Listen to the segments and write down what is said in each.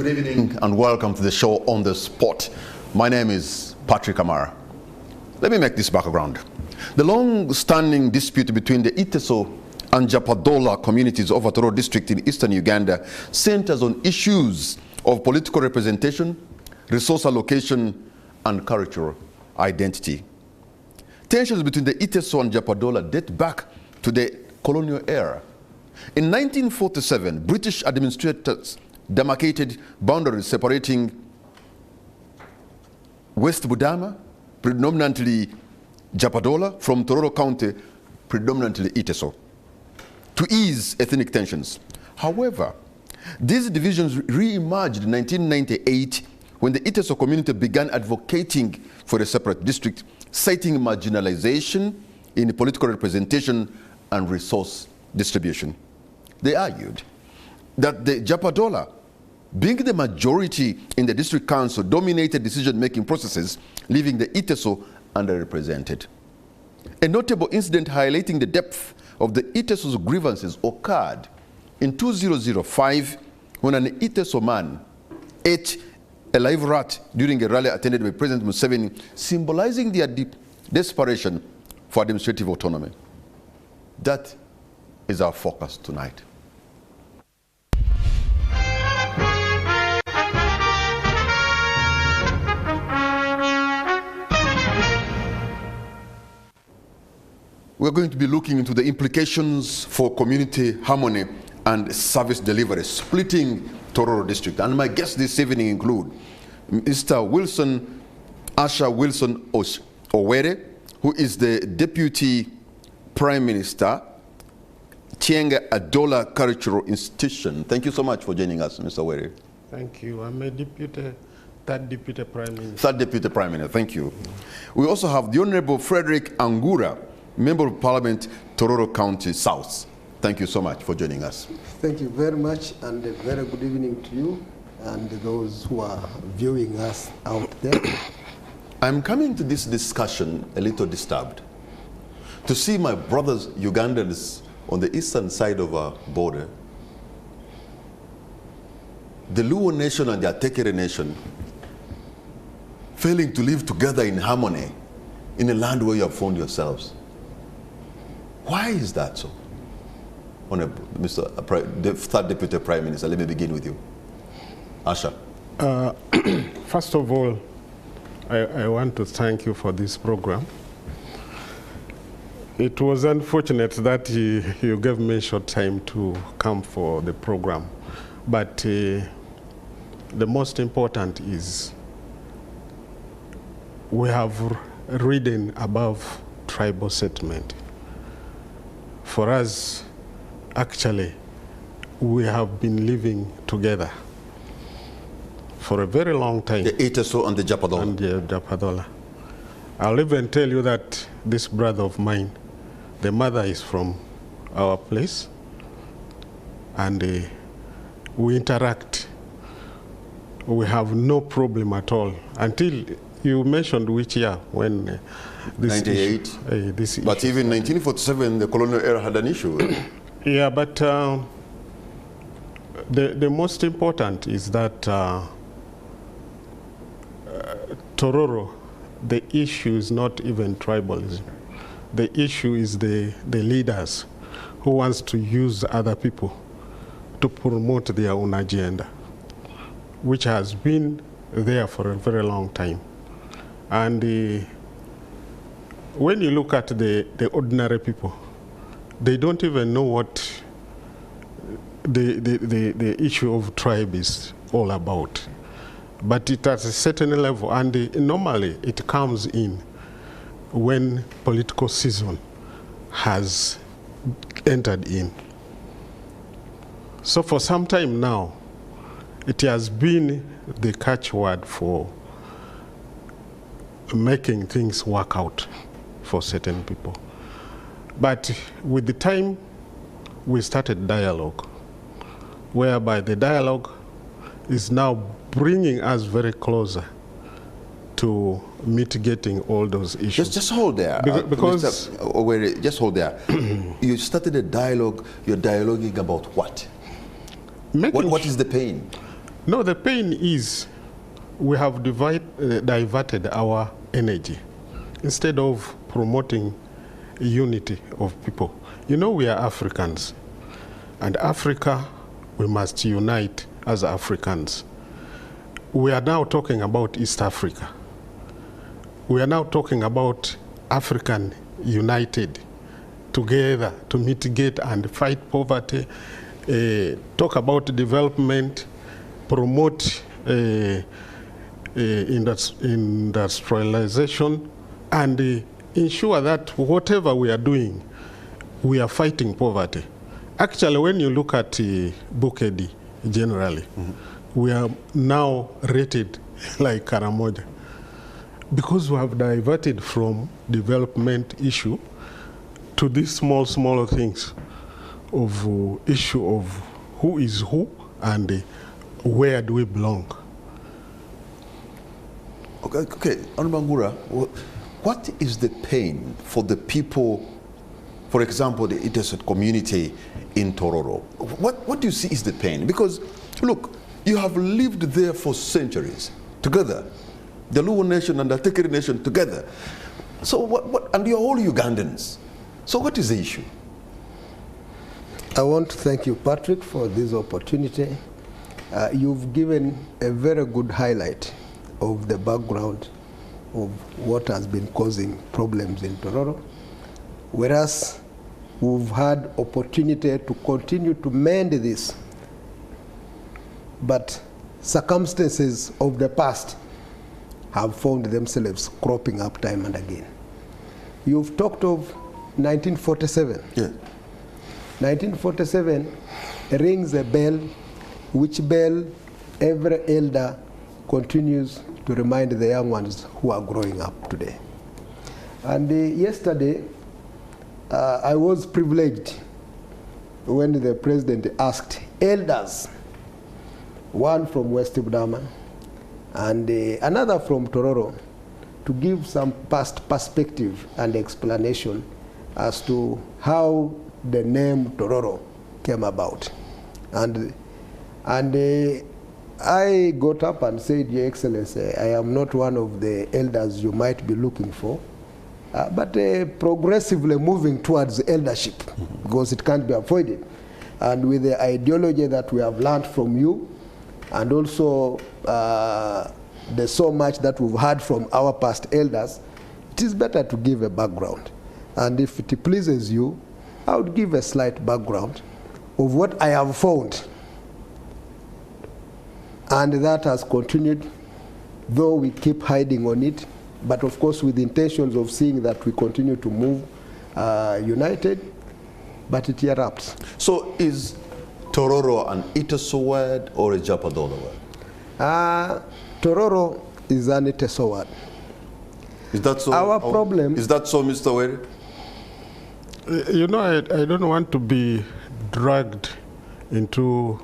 Good evening and welcome to the show On the Spot. My name is Patrick Amara. Let me make this background. The long-standing dispute between the Iteso and Jopadhola communities of Tororo district in Eastern Uganda centers on issues of political representation, resource allocation, and cultural identity. Tensions between the Iteso and Jopadhola date back to the colonial era. In 1947, British administrators demarcated boundaries separating West Budama, predominantly Jopadhola, from Tororo County, predominantly Iteso, to ease ethnic tensions. However, these divisions re-emerged in 1998 when the Iteso community began advocating for a separate district, citing marginalization in political representation and resource distribution. They argued that the Jopadhola, being the majority in the district council, dominated decision-making processes, leaving the Iteso underrepresented. A notable incident highlighting the depth of the Iteso's grievances occurred in 2005 when an Iteso man ate a live rat during a rally attended by President Museveni, symbolizing their deep desperation for administrative autonomy. That is our focus tonight. We're going to be looking into the implications for community harmony and service delivery, splitting Tororo district. And my guests this evening include Mr. Wilson Asha Wilson Owere, who is the Deputy Prime Minister, Tienga Adola Cultural Institution. Thank you so much for joining us, Mr. Owere. Thank you. I'm a third Deputy Prime Minister. Third Deputy Prime Minister, thank you. We also have the Honorable Frederick Angura, Member of Parliament, Tororo County South. Thank you so much for joining us. Thank you very much, and a very good evening to you and those who are viewing us out there. I'm coming to this discussion a little disturbed to see my brothers Ugandans on the eastern side of our border, the Luo nation and the Atekere nation, failing to live together in harmony in a land where you have found yourselves. Why is that so? Honorable the Third Deputy Prime Minister, let me begin with you. Asha. First of all, I want to thank you for this program. It was unfortunate that you gave me short time to come for the program, but the most important is we have ridden above tribal settlement. For us, actually, we have been living together for a very long time. The Iteso and the Jopadhola. And the Jopadhola. I'll even tell you that this brother of mine, the mother is from our place, and we interact. We have no problem at all until you mentioned which year when this 98. This but issue. even 1947, the colonial era had an issue. Yeah, but the most important is that Tororo, the issue is not even tribalism. The issue is the leaders who wants to use other people to promote their own agenda, which has been there for a very long time. And when you look at the ordinary people, they don't even know what the issue of tribe is all about. But it at a certain level, and normally it comes in when political season has entered in. So for some time now, it has been the catchword for making things work out for certain people. But with the time, we started dialogue, whereby the dialogue is now bringing us very closer to mitigating all those issues. Just hold there. Because just hold there. You started a dialogue. You're dialoguing about what? What is the pain? No, the pain is we have diverted our energy instead of promoting unity of people. You know, we are Africans, and Africa, we must unite as Africans. We are now talking about East Africa. We are now talking about African united together to mitigate and fight poverty, talk about development, promote industrialization, and ensure that whatever we are doing, we are fighting poverty. Actually, when you look at Bukedi generally, we are now rated like Karamoja because we have diverted from development issue to these small things of issue of who is who and where do we belong. Okay, Honorable Ngura, what is the pain for the people, for example, the Iteso community in Tororo? What do you see is the pain? Because, look, you have lived there for centuries together, the Luo nation and the Tekeri nation together. So and you're all Ugandans. So what is the issue? I want to thank you, Patrick, for this opportunity. You've given a very good highlight of the background of what has been causing problems in Tororo, whereas we've had opportunity to continue to mend this, but circumstances of the past have found themselves cropping up time and again. You've talked of 1947. Yeah. 1947 rings a bell, which bell every elder continues to remind the young ones who are growing up today. And yesterday, I was privileged when the president asked elders, one from West Budama and another from Tororo, to give some past perspective and explanation as to how the name Tororo came about. And I got up and said, Your Excellency, I am not one of the elders you might be looking for, but progressively moving towards eldership, because it can't be avoided. And with the ideology that we have learned from you, and also there's so much that we've heard from our past elders, it is better to give a background. And if it pleases you, I would give a slight background of what I have found. And that has continued, though we keep hiding on it, but of course with the intentions of seeing that we continue to move united, but it erupts. So is Tororo an Iteso word or a Jopadhola word? Tororo is an Iteso word. Is that so? Our problem... Is that so, Mr. Were? You know, I don't want to be dragged into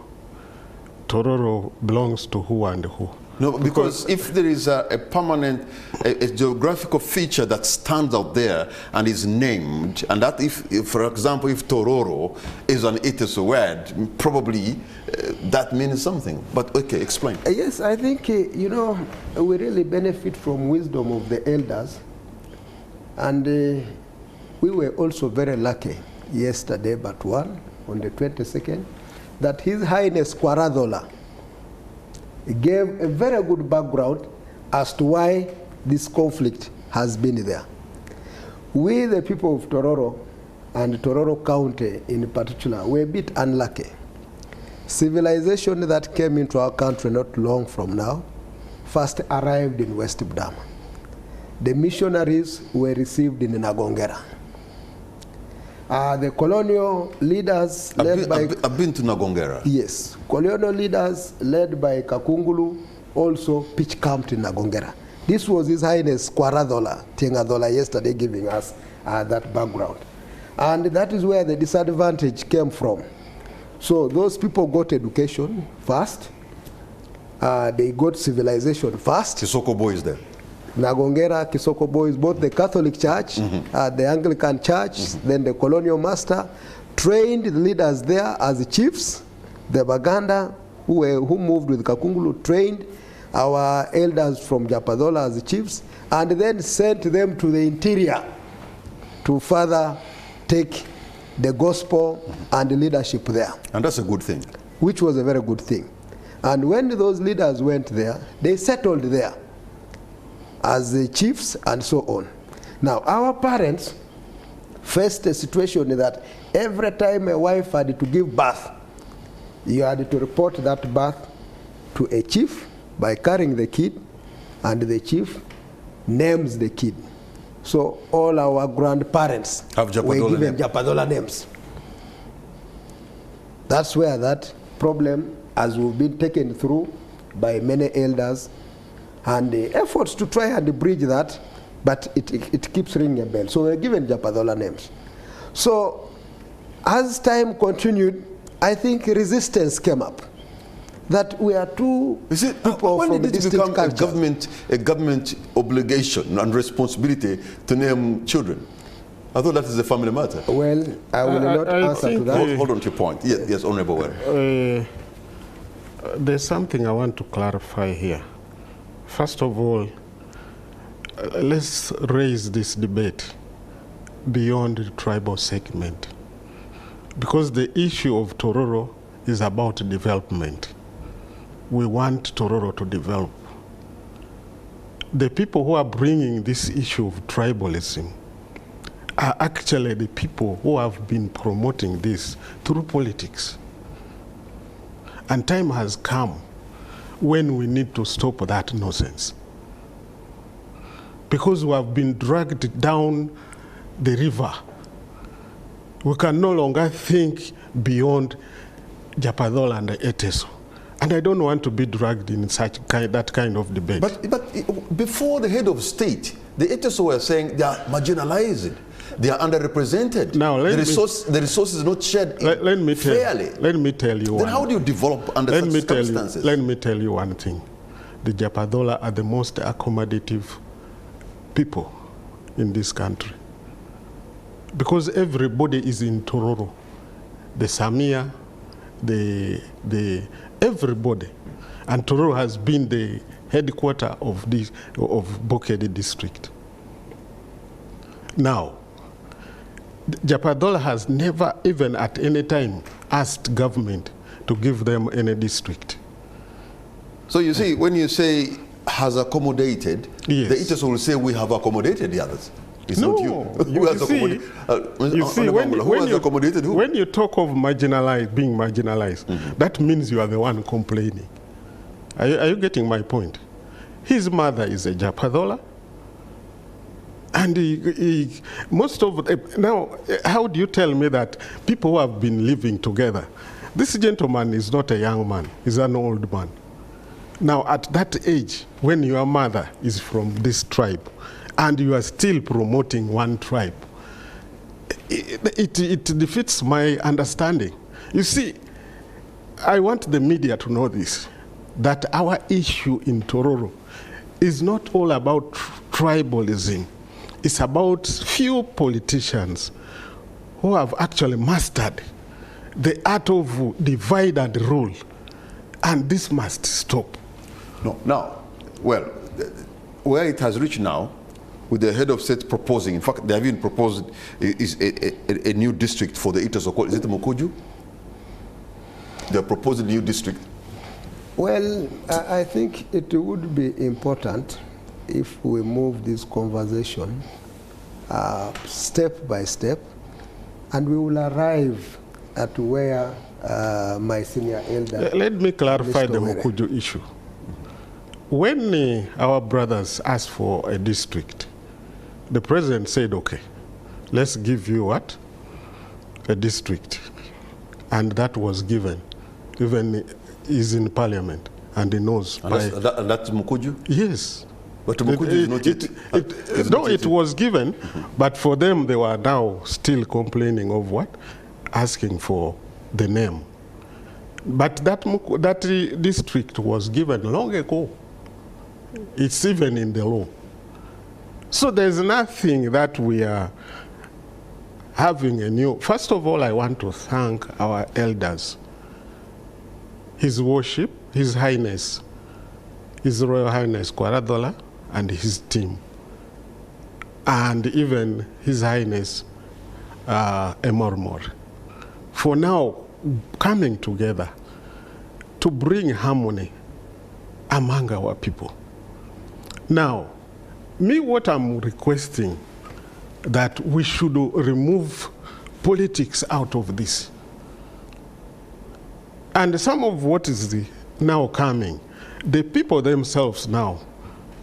Tororo belongs to who and who. No, because if there is a permanent, a geographical feature that stands out there and is named, and that if for example, if Tororo is an Iteso word, probably that means something. But okay, explain. Yes, I think, you know, we really benefit from wisdom of the elders. And we were also very lucky yesterday, but one, on the 22nd, that His Highness Kwaradhola gave a very good background as to why this conflict has been there. We, the people of Tororo, and Tororo County in particular, were a bit unlucky. Civilization that came into our country not long from now first arrived in West Budama. The missionaries were received in Nagongera. The colonial leaders led by... I've been to Nagongera. Yes. Colonial leaders led by Kakungulu also pitch camped in Nagongera. This was His Highness Kwaradhola, Tengadhola, yesterday giving us that background. And that is where the disadvantage came from. So those people got education first. They got civilization first. Kisoko boys there. Nagongera, Kisoko boys, both the Catholic Church, the Anglican Church, then the colonial master, trained the leaders there as the chiefs, the Baganda, who moved with Kakungulu, trained our elders from Jopadhola as chiefs, and then sent them to the interior to further take the gospel and the leadership there. And that's a good thing. Which was a very good thing. And when those leaders went there, they settled there as the chiefs and so on. Now, our parents faced a situation that every time a wife had to give birth, you had to report that birth to a chief by carrying the kid, and the chief names the kid. So all our grandparents were given Jopadhola names. That's where that problem has been taken through by many elders, and the efforts to try and bridge that, but it keeps ringing a bell. So we're given Jopadhola names. So as time continued, I think resistance came up. That we are two people when from did it become a government obligation and responsibility to name children? I thought that is a family matter. Well, I will not answer to that. Hold on to your point. Yes, Honorable Ware. There's something I want to clarify here. First of all, let's raise this debate beyond the tribal segment, because the issue of Tororo is about development. We want Tororo to develop. The people who are bringing this issue of tribalism are actually the people who have been promoting this through politics. And time has come when we need to stop that nonsense. Because we have been dragged down the river, we can no longer think beyond Jopadhola and Iteso. And I don't want to be dragged in that kind of debate. But before the head of state, the Iteso were saying they are marginalized, they are underrepresented. Now, the resource is not shared fairly. Let me tell you. Then how do you develop under such circumstances? Let me tell you one thing. The Jopadhola are the most accommodative people in this country. Because everybody is in Tororo. The Samia, everybody. And Tororo has been the headquarters of Bokedi district. Now, Jopadhola has never even at any time asked government to give them any district. So you see, when you say has accommodated, yes, the Iteso will say we have accommodated the others. It's no, not you. Who has accommodated who? When you talk of being marginalized, that means you are the one complaining. Are you getting my point? His mother is a Jopadhola, and most of now, how do you tell me that people who have been living together? This gentleman is not a young man; he's an old man. Now, at that age, when your mother is from this tribe, and you are still promoting one tribe, it defeats my understanding. You see, I want the media to know this, that our issue in Tororo is not all about tribalism. It's about few politicians who have actually mastered the art of divide and rule, and this must stop. No, now, well, where it has reached now, with the head of state proposing, in fact, they have even proposed is a new district for the Iteso. Is it Mukuju? They're proposing a new district. Well, I think it would be important if we move this conversation step by step, and we will arrive at where my senior elder... Let me clarify the Mukuju issue. When our brothers asked for a district, the president said, okay, let's give you what? A district. And that was given. Even he's in parliament and he knows. And that's Mukuju? Yes. But Mukuju is not yet. No, it was given, but for them they were now still complaining of what? Asking for the name. But that district was given long ago. It's even in the law. So there's nothing that we are having a new... First of all, I want to thank our elders His Worship, His Highness, His Royal Highness Kwaradhola and his team, and even His Highness Emormor, for now coming together to bring harmony among our people. Now, me, what I'm requesting, that we should remove politics out of this. And some of what is now coming, the people themselves now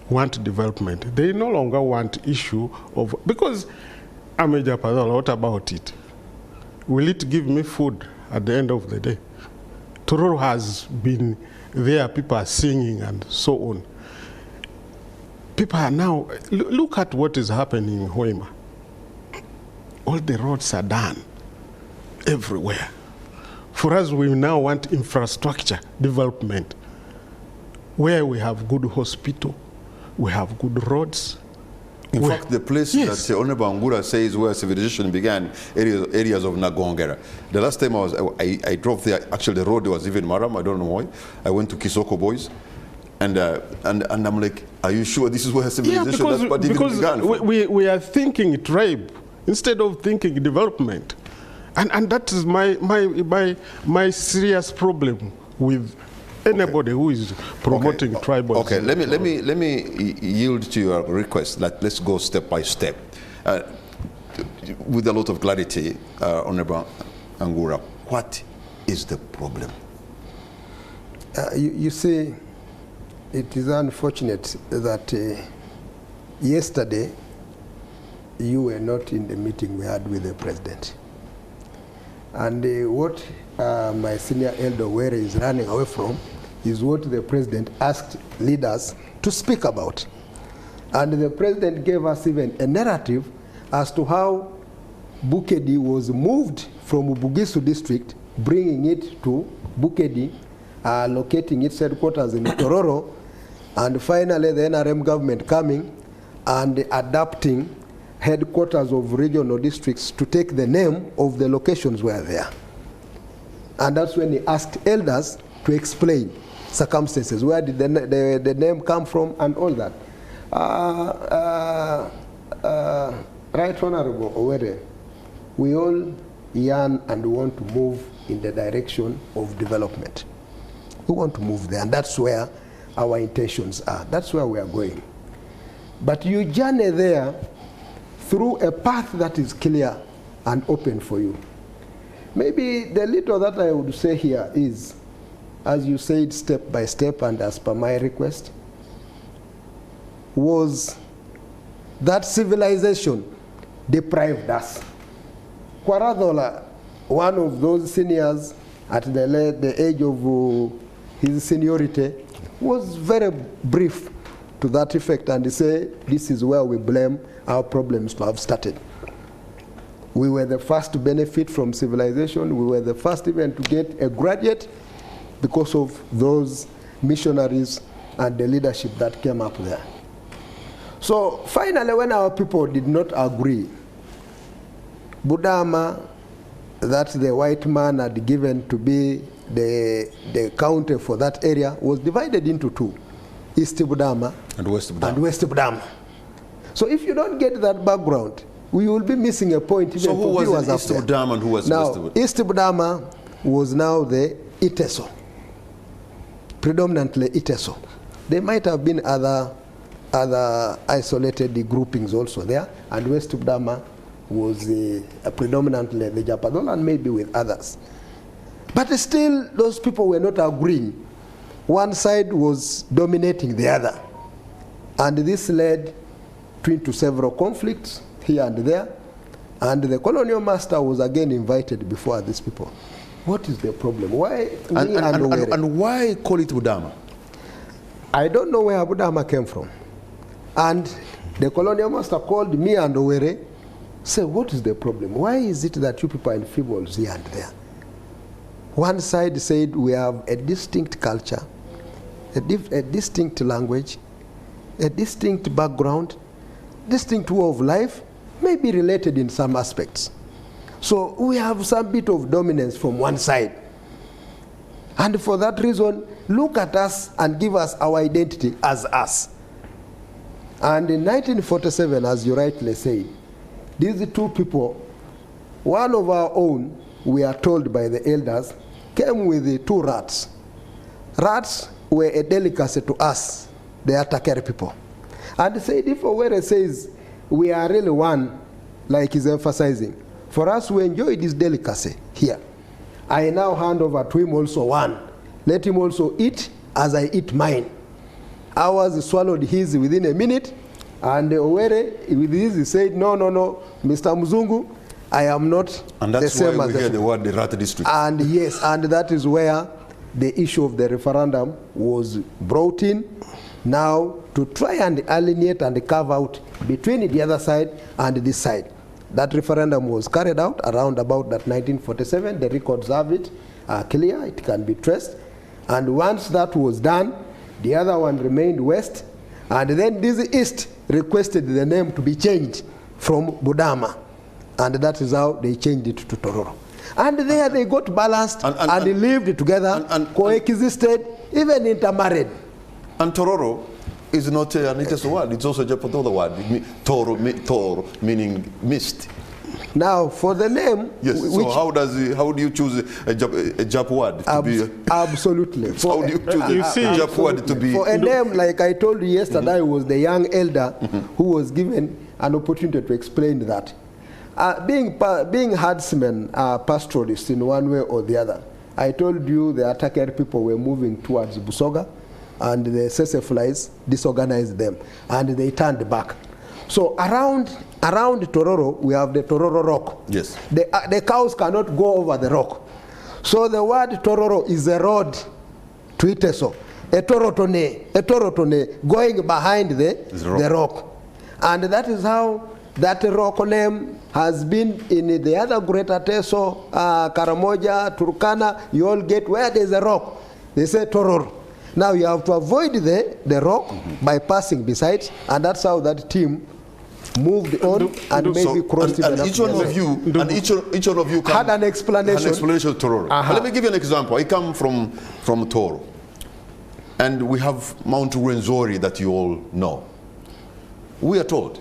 want development. They no longer want issue of, because I'm a Jopadhola, what about it? Will it give me food at the end of the day? Tororo has been there, people are singing and so on. People are now, look at what is happening in Hoima. All the roads are done everywhere. For us, we now want infrastructure development, where we have good hospital, we have good roads. In fact, the place that Honorable Angura says where civilization began, areas of Nagongera. The last time I drove there, actually the road was even Maram, I don't know why. I went to Kisoko Boys, and I'm like, are you sure this is where civilization began? We are thinking tribe instead of thinking development. And that is my serious problem with anybody who is promoting tribalism. Okay, let me yield to your request. Let's go step by step, with a lot of clarity, Honorable Angura. What is the problem? You see, it is unfortunate that yesterday you were not in the meeting we had with the president. And what my senior elder Were is running away from is what the president asked leaders to speak about. And the president gave us even a narrative as to how Bukedi was moved from Bugisu district, bringing it to Bukedi, locating its headquarters in Tororo, and finally the NRM government coming and adapting headquarters of regional districts to take the name of the locations were there. And that's when he asked elders to explain circumstances, where did the name come from and all that. Right Honorable Owere, we all yearn and want to move in the direction of development. We want to move there, and that's where our intentions are. That's where we are going. But you journey there through a path that is clear and open for you. Maybe the little that I would say here is, as you said, step by step, and as per my request, was that civilization deprived us. Kwaradhola, one of those seniors at the age of his seniority, was very brief to that effect, and he said, this is where we blame our problems to have started. We were the first to benefit from civilization. We were the first even to get a graduate because of those missionaries and the leadership that came up there. So finally, when our people did not agree, Budama, that the white man had given to be the county for that area, was divided into two, East Budama and West Budama. So if you don't get that background, we will be missing a point. Even so who was in East Budama and who was now, West Budama? East Budama was now the Iteso, predominantly Iteso. There might have been other isolated groupings also there, and West Budama was predominantly the Jopadhola and maybe with others. But still, those people were not agreeing. One side was dominating the other. And this led into several conflicts here and there. And the colonial master was again invited before these people. What is the problem? Why? And why call it Budama? I don't know where Budama came from. And the colonial master called me and Owere, said, what is the problem? Why is it that you people are enfeebled here and there? One side said we have a distinct culture, a distinct language, a distinct background, distinct way of life, may be related in some aspects. So we have some bit of dominance from one side. And for that reason, look at us and give us our identity as us. And in 1947, as you rightly said, these two people, one of our own, we are told by the elders, came with the 2 rats. Rats were a delicacy to us, the Atakere people. And said, if Owere says we are really one, like he's emphasizing, for us we enjoy this delicacy here. I now hand over to him also one. Let him also eat as I eat mine. Ours swallowed his within a minute, and Owere, with this, he said, no, Mr. Mzungu, I am not the same as the... And that's why we hear the word the rat district. And yes, and that is where the issue of the referendum was brought in, now to try and alienate and carve out between the other side and this side. That referendum was carried out around about that 1947. The records have it clear, it can be traced. And once that was done, the other one remained west, and then this east requested the name to be changed from Budama, and that is how they changed it to Tororo. And there they got balanced and they lived together, coexisted, even intermarried. And Tororo is not an Iteso word, it's also a Jopadhola word. Toro meaning mist. Now, for the name... Yes, so how do you choose a Jap word to be... Absolutely. How do you choose a Jap word to be... For a name, like I told you yesterday, was the young elder who was given an opportunity to explain that. Being herdsmen, pastoralists in one way or the other, I told you the Atakere people were moving towards Busoga, and the Seseflies disorganized them, and they turned back. So around Tororo, we have the Tororo rock. Yes. The cows cannot go over the rock. So the word Tororo is a road to Iteso. A torotone going behind the rock. And that is how that rock name has been in the other greater Teso, Karamoja, Turkana. You all get where there's a rock, they say Tororo. Now you have to avoid the rock by passing beside, and that's how that team moved on and maybe crossed and each one of you had an explanation. An explanation of Tororo. Let me give you an example. I come from Toro, and we have Mount Rwenzori that you all know. We are told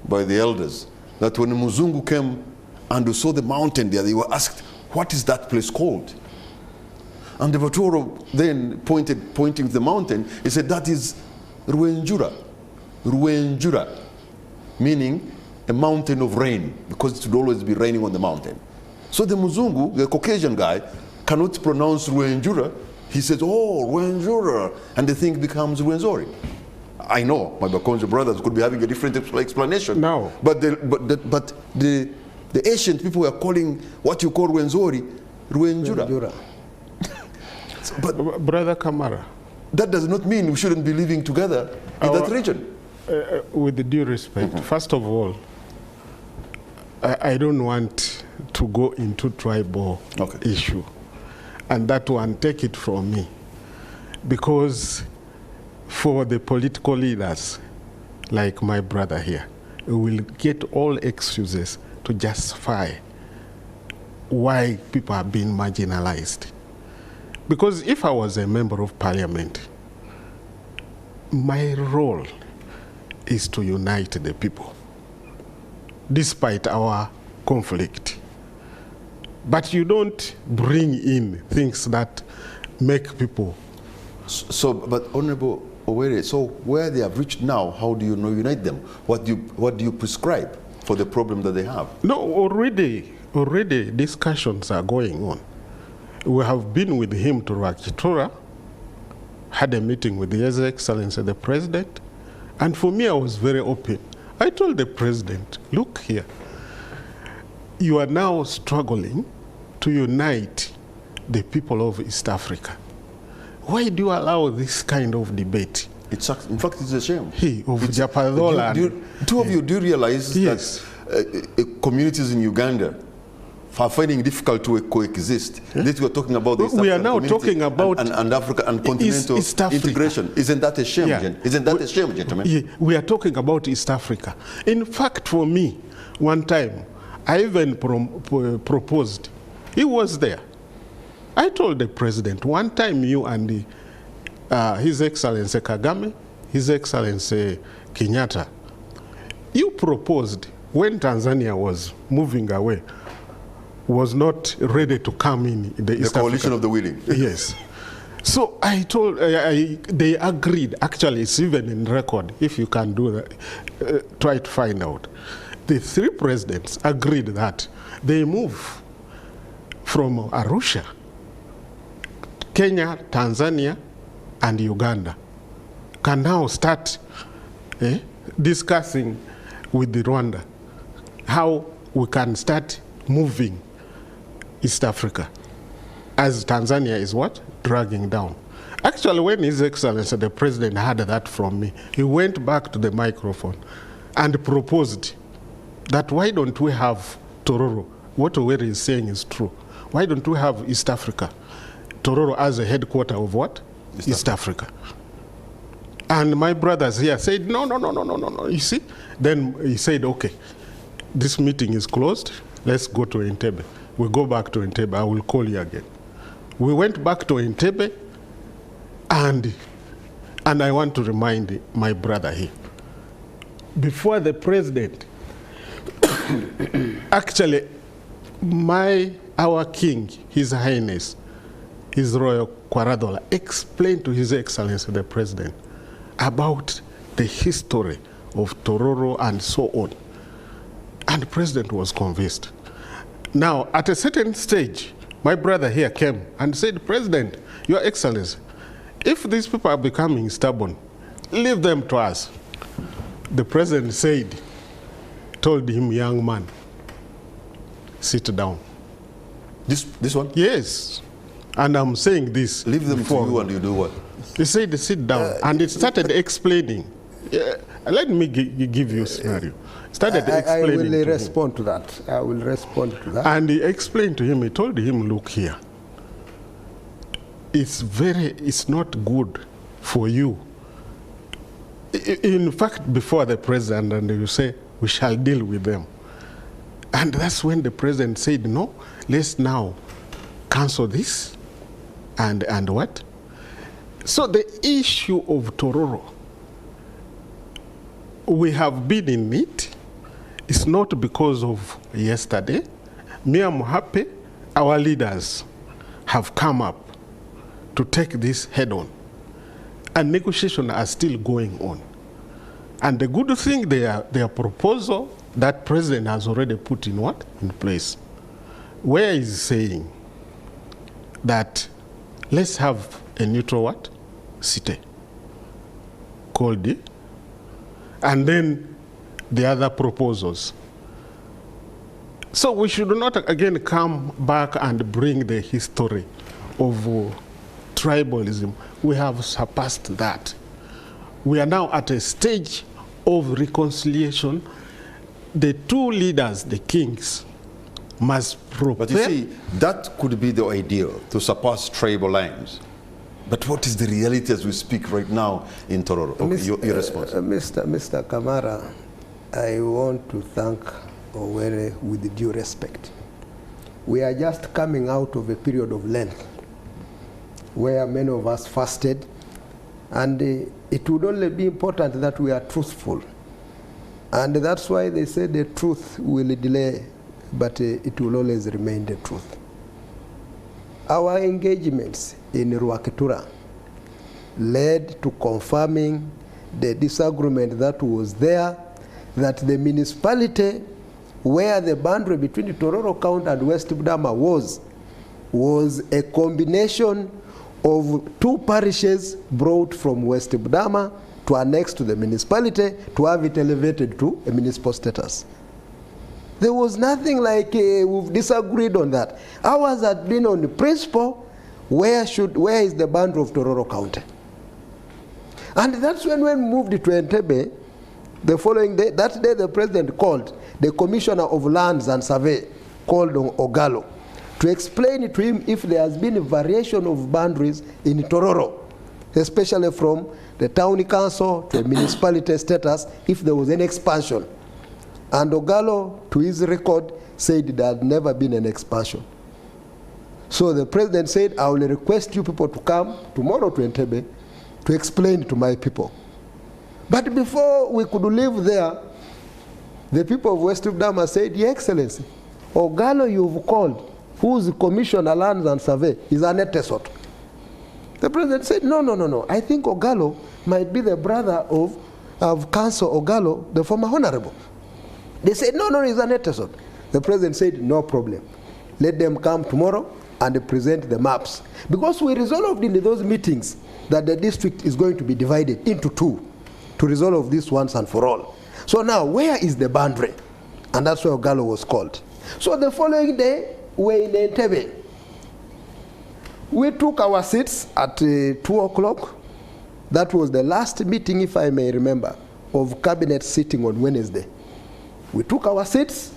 by the elders that when Muzungu came and saw the mountain there, they were asked, what is that place called? And the Tororo then pointing to the mountain, he said, that is Rwenjura. Rwenjura, meaning a mountain of rain, because it would always be raining on the mountain. So the Muzungu, the Caucasian guy, cannot pronounce Rwenjura. He says, oh, Rwenjura, and the thing becomes Rwenzori. I know my Bakonjo brothers could be having a different explanation. No. But the ancient people were calling what you call Rwenzori, Rwenjura. But Brother Kamara, that does not mean we shouldn't be living together in that region. With the due respect, first of all, I don't want to go into tribal issue, and that one, take it from me, because for the political leaders like my brother here, we will get all excuses to justify why people are being marginalized. Because if I was a member of parliament, my role is to unite the people, despite our conflict. But you don't bring in things that make people... So, but Honorable Owere, so where they have reached now, how do you unite them? What do you prescribe for the problem that they have? No, already discussions are going on. We have been with him to Rakitura, had a meeting with His Excellency the President, and for me I was very open. I told the President, look here, you are now struggling to unite the people of East Africa. Why do you allow this kind of debate? In fact, it's a shame. Jopadhola. Two of you do realize that communities in Uganda are finding it difficult to coexist. This we're talking about the East we are now talking about and Africa and continental integration. Isn't that a shame? Isn't that a shame, gentlemen? We are talking about East Africa. In fact, for me, one time, I even proposed. He was there. I told the president, one time you and His Excellency Kagame, His Excellency Kenyatta, you proposed when Tanzania was moving away, was not ready to come in the East coalition Africa. of the willing. Yes. So I told, they agreed, actually it's even in record, if you can do that, try to find out. The three presidents agreed that they move from Arusha, Kenya, Tanzania, and Uganda can now start discussing with the Rwanda how we can start moving East Africa, as Tanzania is what? Dragging down. Actually, when His Excellency the President had that from me, he went back to the microphone and proposed that why don't we have Tororo? What Oweri is saying is true. Why don't we have East Africa? Tororo as a headquarter of what? East Africa. And my brothers here said, no, you see? Then he said, okay, this meeting is closed. Let's go to Entebbe. We go back to Entebbe. I will call you again. We went back to Entebbe, and I want to remind my brother here, before the president, actually, our king, His Highness, His Royal Kwaradhola, explained to His Excellency the President about the history of Tororo and so on. And the President was convinced. Now, at a certain stage, my brother here came and said, President, Your Excellency, if these people are becoming stubborn, leave them to us. The President said, told him, young man, sit down. This one? Yes. And I'm saying this. Leave them to you and you do what? He said, sit down. And he started explaining. Let me give you a scenario. Started explaining. I will respond to that. I will respond to that. And he explained to him, he told him, look here. It's not good for you. In fact, before the president, and you say, we shall deal with them. And that's when the president said, no, let's now cancel this. And what? So the issue of Tororo, we have been in it. It's not because of yesterday. Me, I'm happy our leaders have come up to take this head on. And negotiations are still going on. And the good thing, their proposal, that president has already put in what? In place. Where is saying that let's have a neutral what? City called it. And then the other proposals. So we should not again come back and bring the history of tribalism. We have surpassed that. We are now at a stage of reconciliation. The two leaders, the kings, must prepare. But you see, that could be the ideal, to surpass tribal lines. But what is the reality as we speak right now in Tororo? Okay, your response. Mr. Kamara, I want to thank Oweri with due respect. We are just coming out of a period of Lent where many of us fasted, and it would only be important that we are truthful. And that's why they say the truth will delay, but it will always remain the truth. Our engagements in Rwakitura led to confirming the disagreement that was there, that the municipality where the boundary between Tororo County and West Budama was a combination of two parishes brought from West Budama to annex to the municipality to have it elevated to a municipal status. There was nothing like we've disagreed on that. Ours had been on the principle, where is the boundary of Tororo County? And that's when we moved to Entebbe. The following day, that day the president called the commissioner of lands and survey, called on Ogalo, to explain to him if there has been a variation of boundaries in Tororo, especially from the town council to the municipality status, if there was any expansion. And Ogalo, to his record, said there had never been an expansion. So the president said, I will request you people to come tomorrow to Entebbe to explain to my people. But before we could live there, the people of West Uganda said, Your Excellency, Ogalo you've called, whose commissioner lands and survey, is an Etesot. The president said, no. I think Ogalo might be the brother of Council Ogalo, the former honorable. They said, no, he's an Etesot. The president said, no problem. Let them come tomorrow and present the maps. Because we resolved in those meetings that the district is going to be divided into two to resolve this once and for all. So now, where is the boundary? And that's where Ogalo was called. So the following day, we're in Entebbe. We took our seats at 2 o'clock. That was the last meeting, if I may remember, of cabinet sitting on Wednesday. We took our seats,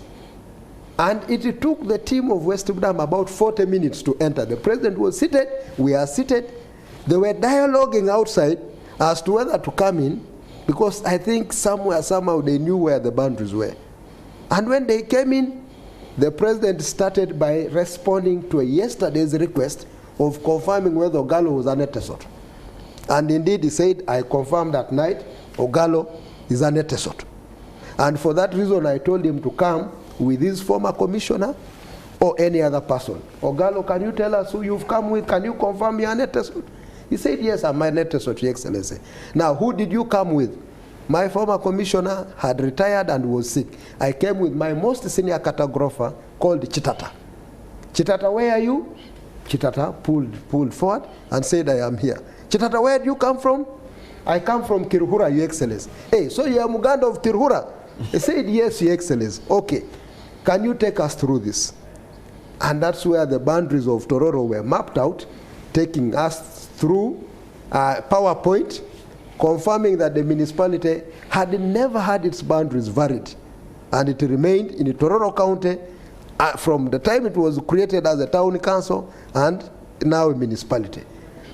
and it took the team of West Uganda about 40 minutes to enter. The president was seated, we are seated. They were dialoguing outside as to whether to come in, because I think somehow they knew where the boundaries were. And when they came in, the president started by responding to yesterday's request of confirming whether Ogalo was an Etesot. And indeed he said, I confirmed that night, Ogalo is an Etesot. And for that reason I told him to come with his former commissioner or any other person. Ogalo, can you tell us who you've come with? Can you confirm you're an Etesot? He said, yes, I'm an Etesot, Your Excellency. Now, who did you come with? My former commissioner had retired and was sick. I came with my most senior cartographer called Chitata. Chitata, where are you? Chitata pulled forward and said, I am here. Chitata, where do you come from? I come from Kiruhura, Your Excellency. Hey, so you are Muganda of Kiruhura? He said, yes, Your Excellency. Okay, can you take us through this? And that's where the boundaries of Tororo were mapped out, taking us through PowerPoint, confirming that the municipality had never had its boundaries varied. And it remained in the Tororo County from the time it was created as a town council and now a municipality.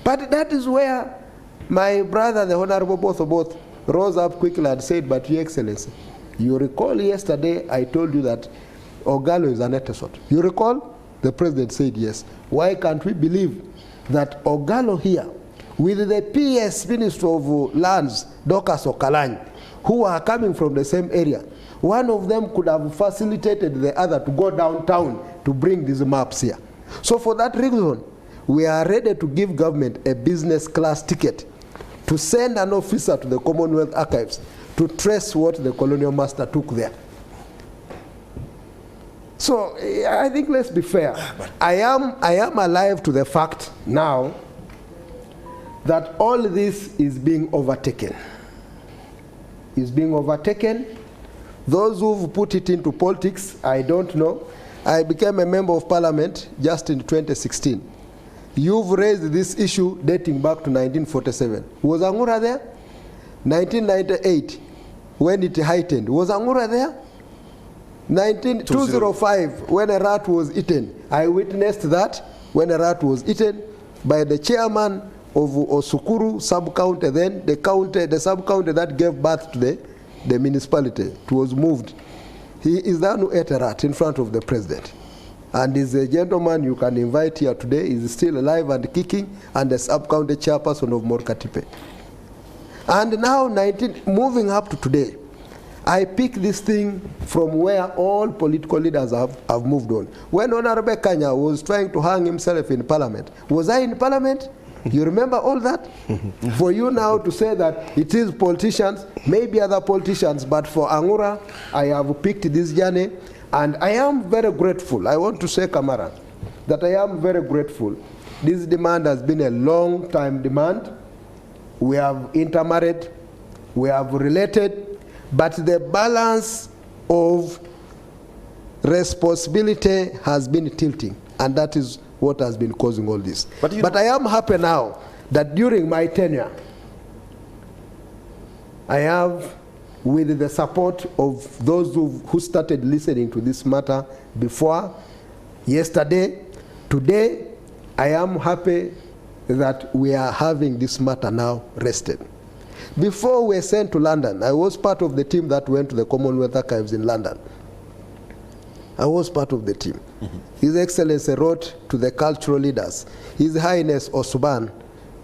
But that is where my brother, the Honorable both rose up quickly and said, but Your Excellency, you recall yesterday I told you that Ogalo is an Etesot. You recall? The president said yes. Why can't we believe that Ogalo here, with the PS Minister of Lands, Dorcas Okalany, who are coming from the same area, one of them could have facilitated the other to go downtown to bring these maps here. So for that reason, we are ready to give government a business class ticket to send an officer to the Commonwealth Archives to trace what the colonial master took there. So I think let's be fair. I am alive to the fact now that all this is being overtaken. Is being overtaken. Those who've put it into politics, I don't know. I became a member of parliament just in 2016. You've raised this issue dating back to 1947. Was Angura there? 1998, when it heightened. Was Angura there? 205, when a rat was eaten. I witnessed that when a rat was eaten by the chairman of Osukuru sub-county, then the sub-county that gave birth to the municipality. It was moved. He is the one who ate a rat in front of the president. And is a gentleman you can invite here today, is still alive and kicking, and the sub-county chairperson of Morkatipe. And now, moving up to today, I pick this thing from where all political leaders have moved on. When Honorable Kanya was trying to hang himself in parliament, was I in parliament? You remember all that? For you now to say that it is politicians, maybe other politicians, but for Angura, I have picked this journey, and I am very grateful. I want to say, Kamara, that I am very grateful. This demand has been a long-time demand. We have intermarried, we have related, but the balance of responsibility has been tilting, and that is what has been causing all this. But I am happy now that during my tenure, I have, with the support of those who started listening to this matter before, yesterday, today, I am happy that we are having this matter now rested. Before we were sent to London, I was part of the team that went to the Commonwealth Archives in London. I was part of the team. His Excellency wrote to the cultural leaders, His Highness Osman,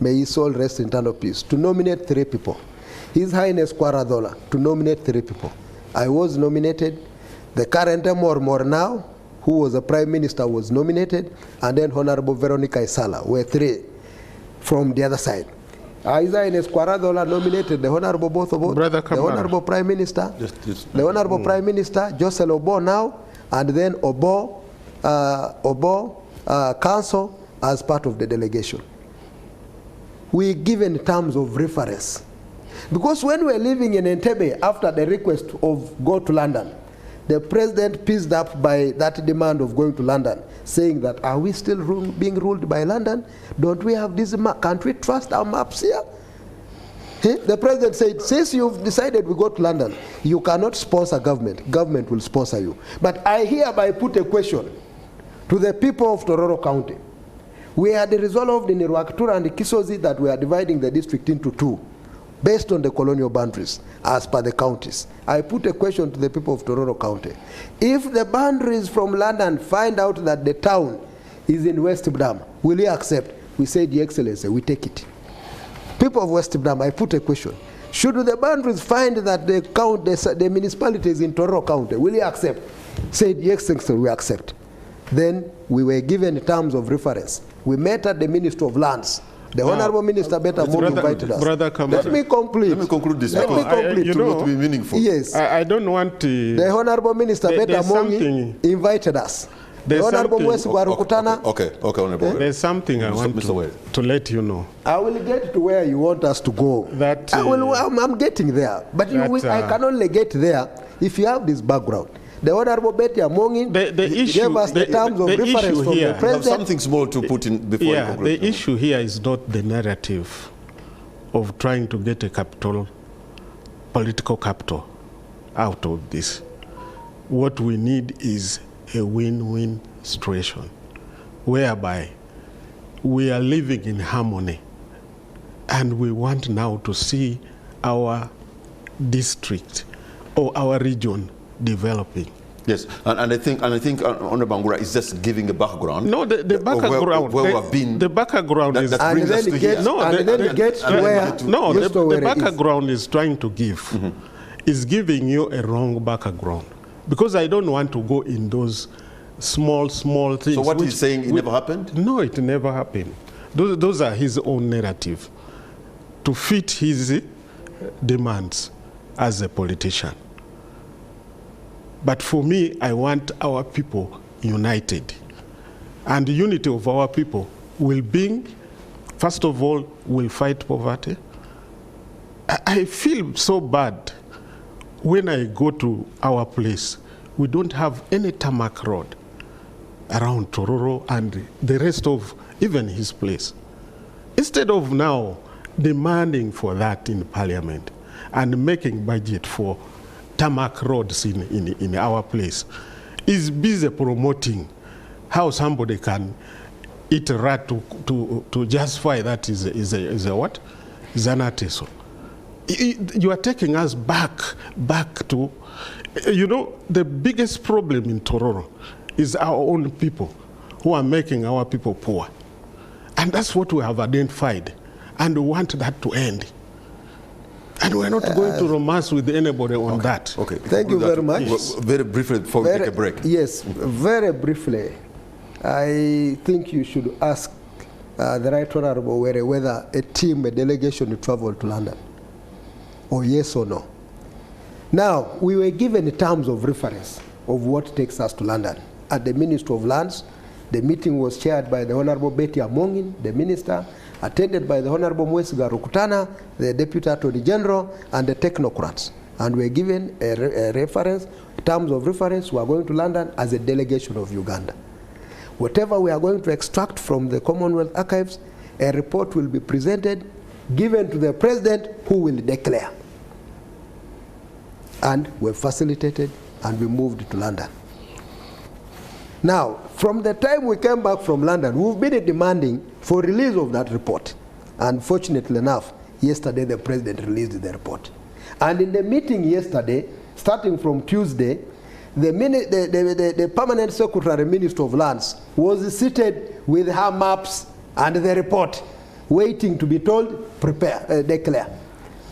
may his soul rest in eternal peace, to nominate 3 people. His Highness Kwaradhola, to nominate 3 people. I was nominated. The current Mormor now, who was the Prime Minister, was nominated, and then Honorable Veronica Isala were 3 from the other side. His Highness Kwaradhola nominated the Honorable the Honorable Prime Minister, the Honorable Prime Minister, Joseph Obo now, and then Obo Council as part of the delegation. We given terms of reference. Because when we were living in Entebbe, after the request of go to London, the president pissed up by that demand of going to London, saying that, are we still being ruled by London? Don't we have this map? Can't we trust our maps here? The president said, since you've decided we go to London, you cannot sponsor government. Government will sponsor you. But I hereby put a question to the people of Tororo County. We had resolved in Irwaktura and Kisozi that we are dividing the district into 2, based on the colonial boundaries, as per the counties. I put a question to the people of Tororo County. If the boundaries from London find out that the town is in West Bdam, will you accept? We said, Your Excellency, we take it. People of West Bdam, I put a question. Should the boundaries find that the municipality is in Tororo County, will you accept? Said, Your Excellency, we accept. Then we were given terms of reference. We met at the Ministry of Lands. The Honorable Minister Beta Moon invited us. Let me complete. Let me conclude this. Let me complete. You know, to be meaningful. Yes. I don't want to... The Honorable Minister Beta Moon invited us. The Honorable Mwesi Warukutana. Okay, Honorable. There's something I want to let you know. I will get to where you want us to go. That, I'm getting there. But I can only get there if you have this background. The Honorable Betty Amongin gave us the terms of reference from the president. Something small to put in before you conclude. The issue here is not the narrative of trying to get a political capital out of this. What we need is a win-win situation, whereby we are living in harmony, and we want now to see our district or our region developing. Yes, and I think Honorable Bangura is just giving a background. No, the background. Where we have been. The background is. And then it gets to where. No, the background is trying to give. Is giving you a wrong background, because I don't want to go in those small things. So what he's saying, it never happened? No, it never happened. Those are his own narrative to fit his demands as a politician. But for me, I want our people united. And the unity of our people will bring, first of all, will fight poverty. I feel so bad when I go to our place. We don't have any tarmac road around Tororo and the rest of even his place. Instead of now demanding for that in Parliament and making budget for tarmac roads in our place, is busy promoting how somebody can eat a rat to justify that is a what? Is an Iteso. You are taking us back to, you know, the biggest problem in Tororo is our own people who are making our people poor. And that's what we have identified. And we want that to end. And we're not going to romance with anybody on that. Okay. Thank you very much. Very briefly before we take a break. Yes, very briefly. I think you should ask the Right Honorable whether a delegation will travel to London, or yes or no. Now, we were given terms of reference of what takes us to London. At the Ministry of Lands, the meeting was chaired by the Honorable Betty Amongin, the Minister, attended by the Honorable Mwesi Warukutana, the Deputy Attorney General, and the technocrats. And we were given a reference, terms of reference. We are going to London as a delegation of Uganda. Whatever we are going to extract from the Commonwealth Archives, a report will be presented, given to the President, who will declare. And we're facilitated, and we moved to London. Now, from the time we came back from London, we've been demanding for release of that report. Unfortunately enough, yesterday the President released the report. And in the meeting yesterday, starting from Tuesday, the permanent secretary, Minister of Lands, was seated with her maps and the report, waiting to be told, prepare, declare.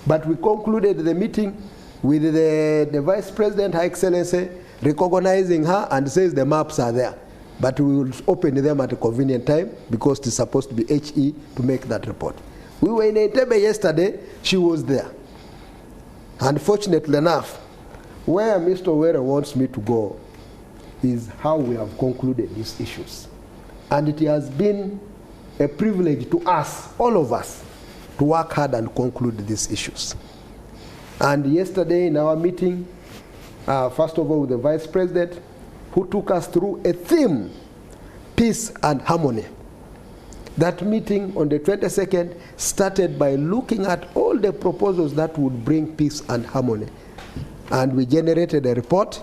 But we concluded the meeting with the Vice President, Her Excellency, recognizing her and says the maps are there. But we will open them at a convenient time because it is supposed to be HE to make that report. We were in Entebbe yesterday, she was there. Unfortunately enough, where Mr. Owere wants me to go is how we have concluded these issues. And it has been a privilege to us, all of us, to work hard and conclude these issues. And yesterday in our meeting, first of all with the Vice President, who took us through a theme, peace and harmony. That meeting on the 22nd started by looking at all the proposals that would bring peace and harmony. And we generated a report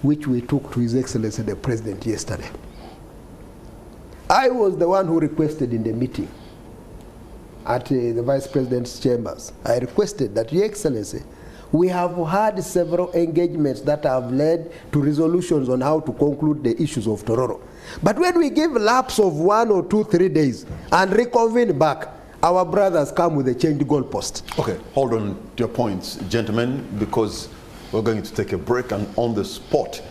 which we took to His Excellency the President yesterday. I was the one who requested in the meeting at the Vice President's chambers. I requested that, Your Excellency, we have had several engagements that have led to resolutions on how to conclude the issues of Tororo. But when we give lapse of 1 or 2, 3 days and reconvene back, our brothers come with a changed goalpost. Okay, hold on to your points, gentlemen, because we're going to take a break, and on the spot,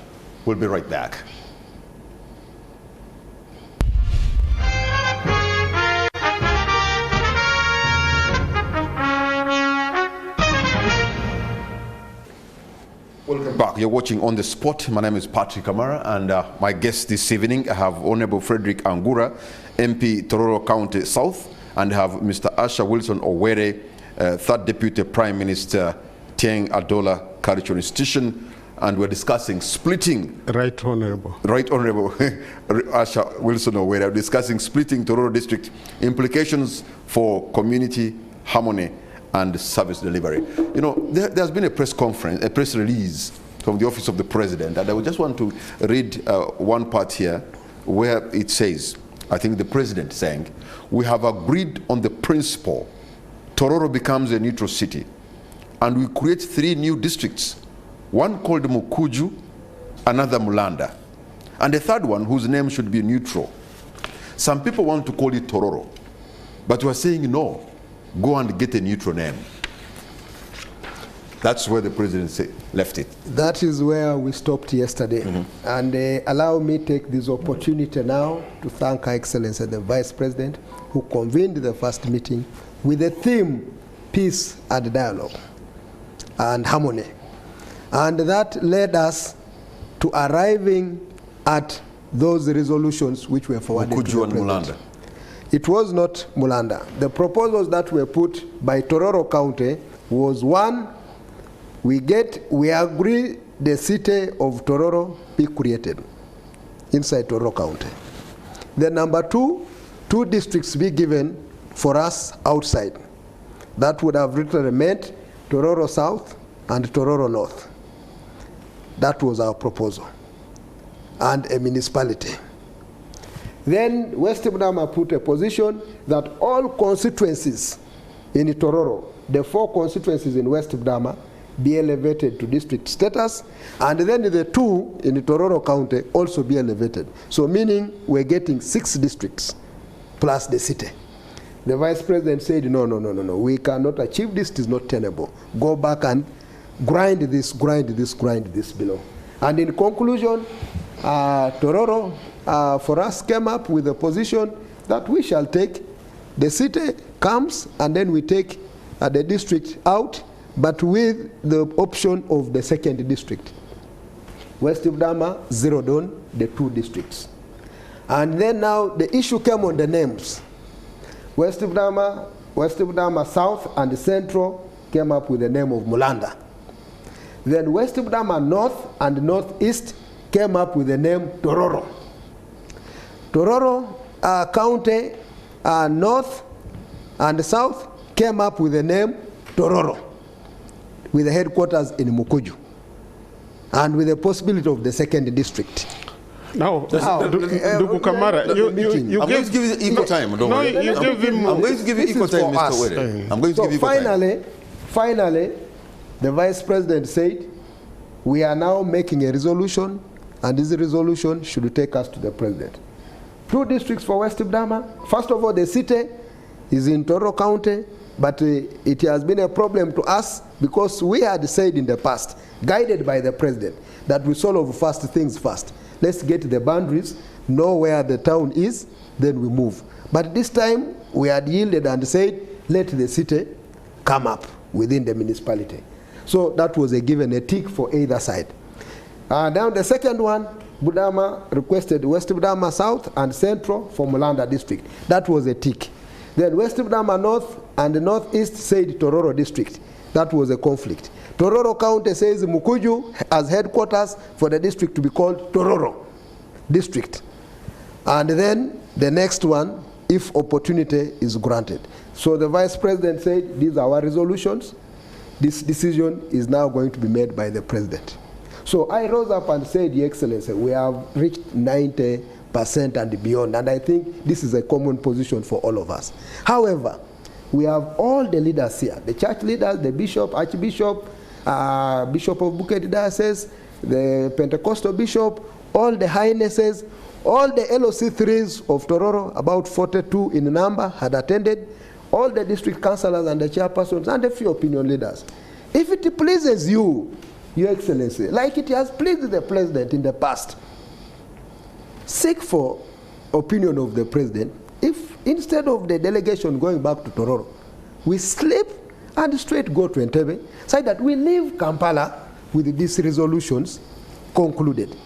we'll be right back. Welcome back. You're watching On the Spot. My name is Patrick Amara, and my guest this evening, I have Honorable Frederick Angura, MP Tororo County South, and have Mr. Asha Wilson Owere, Third Deputy Prime Minister, Tieng Adola Cultural Institution, and we're discussing splitting. Right Honorable. Right Honorable Asha Wilson Owere, we're discussing splitting Tororo District, implications for community harmony and service delivery. You know, there's been a press conference, a press release from the Office of the President, and I would just want to read one part here where it says, I think the President saying, we have agreed on the principle Tororo becomes a neutral city, and we create 3 new districts, one called Mukuju, another Mulanda, and a third one whose name should be neutral. Some people want to call it Tororo, but we are saying no. Go and get a neutral name. That's where the President left it. That is where we stopped yesterday. And allow me to take this opportunity now to thank Her Excellency the Vice President, who convened the first meeting with the theme, peace and dialogue and harmony. And that led us to arriving at those resolutions which were forwarded to the President. Mulanda. It was not Mulanda. The proposals that were put by Tororo County was, 1, we agree the city of Tororo be created inside Tororo County. Then number 2, 2 districts be given for us outside. That would have literally meant Tororo South and Tororo North. That was our proposal. And a municipality. Then West Budama put a position that all constituencies in Tororo, the 4 constituencies in West Budama, be elevated to district status, and then the 2 in Tororo County also be elevated. So meaning we're getting 6 districts plus the city. The Vice President said, no, we cannot achieve this, it is not tenable. Go back and grind this below. And in conclusion, Tororo, for us, came up with a position that we shall take. The city comes, and then we take the district out, but with the option of the 2nd district. West Budama zeroed on the 2 districts. And then now the issue came on the names. West Budama South and Central came up with the name of Mulanda. Then West Budama North and Northeast came up with the name Tororo. Tororo County North and South came up with the name Tororo, with the headquarters in Mukuju, and with the possibility of the 2nd district. Now, Ndugu Kamara, you I'm going to give you equal time. Don't worry. I'm going to give you equal time, Mr. Were. I'm going to give you equal time. Finally, the Vice President said, we are now making a resolution, and this resolution should take us to the president. 2 districts for West Bdama. First of all, the city is in Tororo County, but it has been a problem to us because we had said in the past, guided by the president, that we solve first things first. Let's get the boundaries, know where the town is, then we move. But this time, we had yielded and said, let the city come up within the municipality. So that was a tick for either side. Now the second one, Budama requested West Bdama South and Central for Mulanda district. That was a tick. Then West Bdama North and the Northeast said Tororo district. That was a conflict. Tororo County says Mukuju as headquarters for the district to be called Tororo district. And then the next one, if opportunity is granted. So the Vice President said, these are our resolutions. This decision is now going to be made by the President. So I rose up and said, Your Excellency, we have reached 90% and beyond, and I think this is a common position for all of us. However, we have all the leaders here, the church leaders, the bishop, archbishop, bishop of Bukit Diocese, the Pentecostal bishop, all the highnesses, all the LOC3s of Tororo, about 42 in number, had attended, all the district councillors and the chairpersons, and a few opinion leaders. If it pleases you, Your Excellency, like it has pleased the President in the past, seek for opinion of the President. If instead of the delegation going back to Tororo, we sleep and straight go to Entebbe, so that we leave Kampala with these resolutions concluded.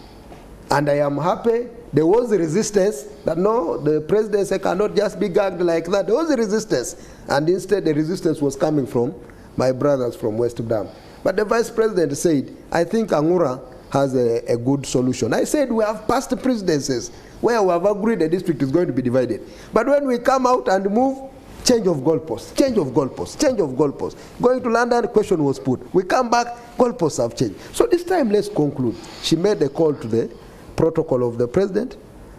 And I am happy there was a resistance that no, the presidency cannot just be gagged like that. There was a resistance, and instead the resistance was coming from my brothers from West Bdama. But the Vice President said, I think Angura has a good solution. I said we have past presidencies where we have agreed the district is going to be divided. But when we come out and move, change of goalposts, change of goalposts, change of goalposts. Going to London, question was put. We come back, goalposts have changed. So this time, let's conclude. She made a call to the protocol of the President,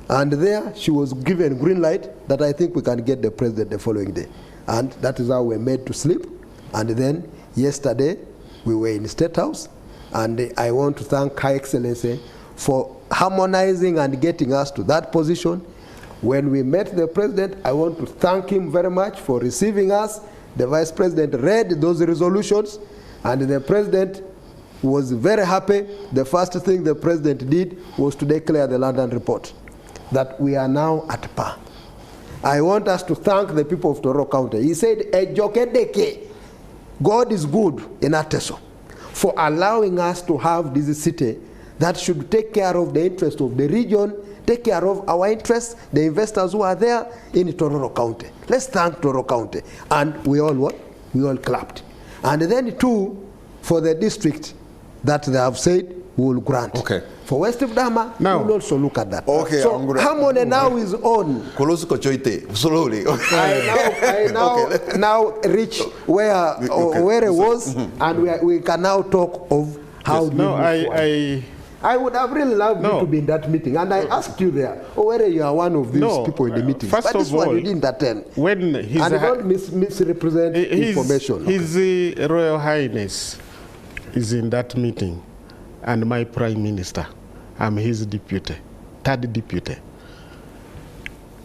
and there she was given green light that I think we can get the President the following day. And that is how we were made to sleep. And then yesterday, we were in State House, and I want to thank Her Excellency for harmonizing and getting us to that position. When we met the President, I want to thank him very much for receiving us. The Vice President read those resolutions, and the President was very happy. The first thing the President did was to declare the London report, that we are now at par. I want us to thank the people of Tororo County. He said, Ejokedeke, God is good in Iteso for allowing us to have this city that should take care of the interest of the region, take care of our interests, the investors who are there in Tororo County. Let's thank Tororo County. And we all what? We all clapped. And then too, for the district that they have said we will grant. Okay. For West Bdama, we will also look at that. Okay. So harmony now is on. Slowly. I now reach where it was, and we can now talk of how. Yes. I would have really loved you to be in that meeting, and I asked you there, whether you are one of these people in the meeting. But this one you didn't attend. When and don't misrepresent information. His Royal Highness is in that meeting, and my Prime Minister, I'm his deputy, third deputy.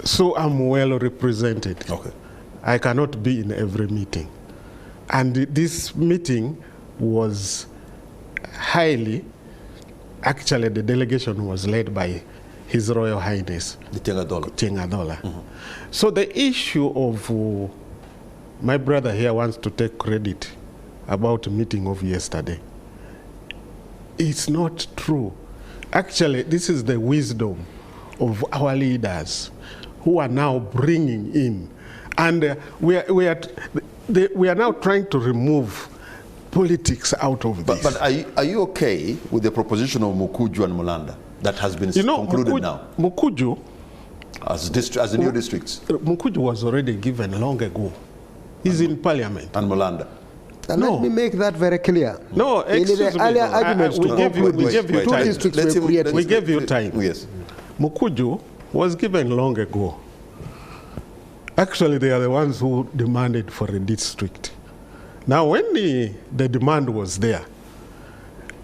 So I'm well represented. Okay. I cannot be in every meeting. And this meeting was actually the delegation was led by His Royal Highness, the Tengadola. Mm-hmm. So the issue of, my brother here wants to take credit about the meeting of yesterday. It's not true. Actually, this is the wisdom of our leaders who are now bringing in. And we are now trying to remove politics out of this. But are you okay with the proposition of Mukuju and Mulanda that has been concluded now? Mukuju, as the new districts. Mukuju was already given long ago. He's in Parliament. And Mulanda. And let me make that very clear. No, excuse me. Earlier arguments we gave you time. 2 districts were created. We gave you time. Yes. Mukuju was given long ago. Actually, they are the ones who demanded for a district. Now, when the demand was there,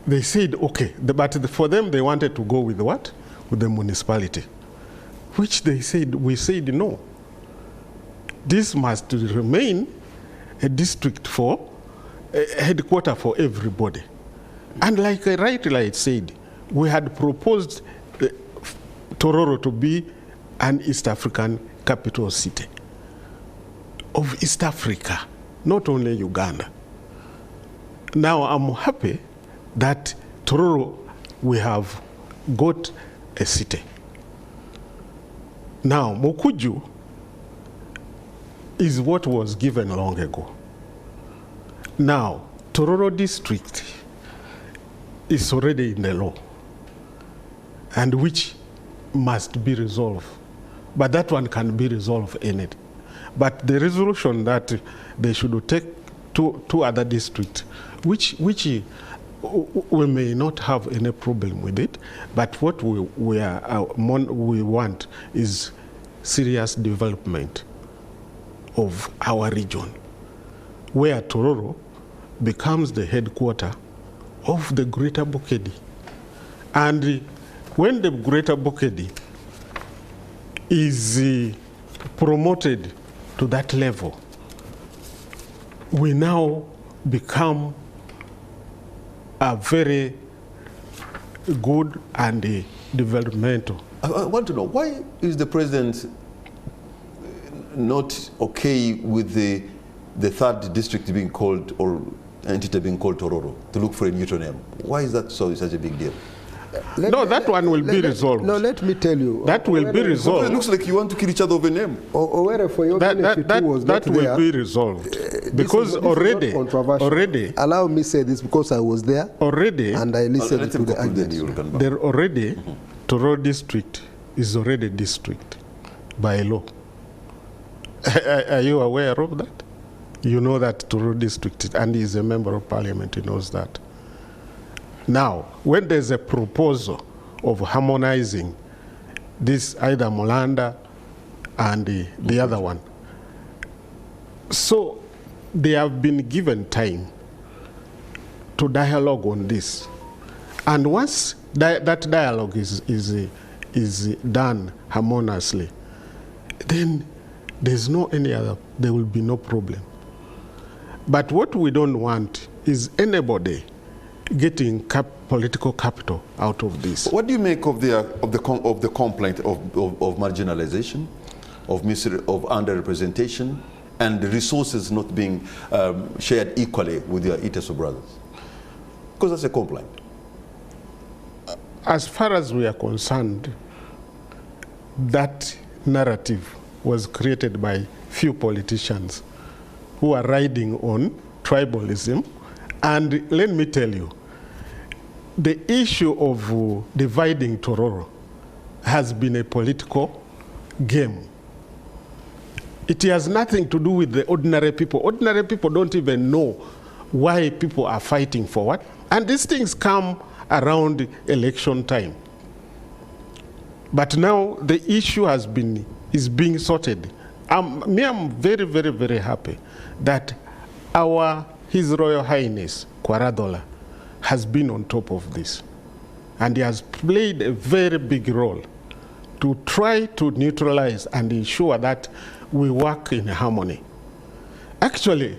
they said, okay, but for them they wanted to go with what? With the municipality, which they said, we said no. This must remain a district for, a headquarter for everybody. And like I rightly said, we had proposed Tororo to be an East African capital city of East Africa, not only Uganda. Now I'm happy that Tororo, we have got a city. Now Mukuju is what was given long ago. Now Tororo district is already in the law, and which must be resolved. But that one can be resolved in it. But the resolution that they should take two other districts, which we may not have any problem with it, but what we want is serious development of our region, where Tororo becomes the headquarters of the Greater Bukedi. And when the Greater Bukedi is promoted to that level, we now become a very good and developmental. I want to know, why is the president not okay with the third district being called, or entity being called Tororo, to look for a neutral name? Why is that such a big deal? That one will be resolved. No, let me tell you. That will be resolved. It looks like you want to kill each other over a name. Or for your benefit, that will be resoled. Because already, allow me say this because I was there. Already. And I listened to the arguments. There already, Tororo district is already district by law. Are you aware of that? You know that Tororo district, and he is a member of parliament, he knows that. Now, when there's a proposal of harmonizing this, either Molanda and the other one, so they have been given time to dialogue on this. And once that dialogue is done harmoniously, then there's no any other, there will be no problem. But what we don't want is anybody getting political capital out of this. What do you make of the complaint of marginalization, of underrepresentation, and the resources not being shared equally with your Iteso brothers? Because that's a complaint. As far as we are concerned, that narrative was created by few politicians who are riding on tribalism. And let me tell you, the issue of dividing Tororo has been a political game. It has nothing to do with the ordinary people. Ordinary people don't even know why people are fighting for what. And these things come around election time. But now the issue is being sorted. I'm very, very, very happy that His Royal Highness Kwaradhola has been on top of this, and he has played a very big role to try to neutralize and ensure that we work in harmony. Actually,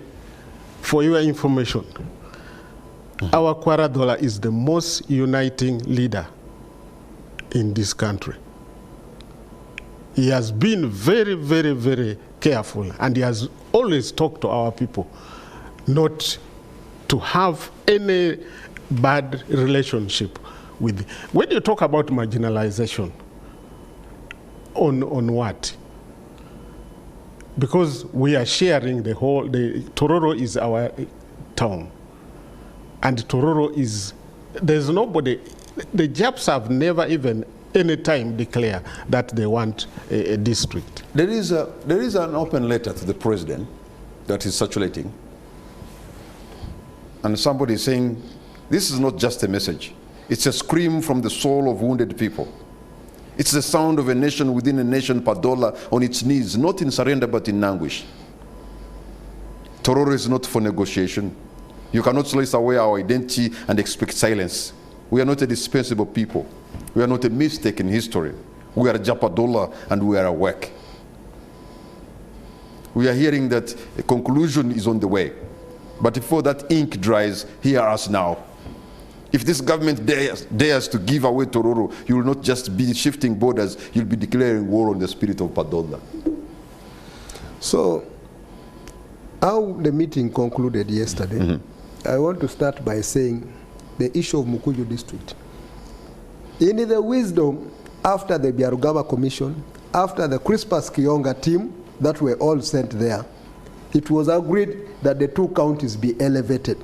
for your information, our Kwaradhola is the most uniting leader in this country. He has been very, very, very careful, and he has always talked to our people not to have any bad relationship with. When you talk about marginalization, on what? Because we are sharing the whole, Tororo is our town. And Tororo is, there's nobody, the Japs have never even any time declare that they want a district. There is an open letter to the president that is circulating. And somebody is saying, this is not just a message. It's a scream from the soul of wounded people. It's the sound of a nation within a nation, Padola, on its knees, not in surrender, but in anguish. Tororo is not for negotiation. You cannot slice away our identity and expect silence. We are not a dispensable people. We are not a mistake in history. We are Jopadhola and we are awake. We are hearing that a conclusion is on the way. But before that ink dries, hear us now. If this government dares to give away Tororo, you will not just be shifting borders, you'll be declaring war on the spirit of Padhola. So, how the meeting concluded yesterday, I want to start by saying the issue of Mukuju district. In the wisdom, after the Byarugaba Commission, after the Crispus Kionga team that were all sent there, it was agreed that the two counties be elevated.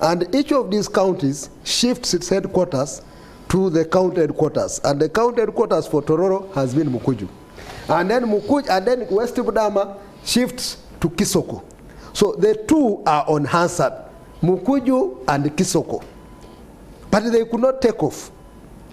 And each of these counties shifts its headquarters to the county headquarters. And the county headquarters for Tororo has been Mukuju. And then West Budama shifts to Kisoko. So the two are on Hansard, Mukuju and Kisoko. But they could not take off.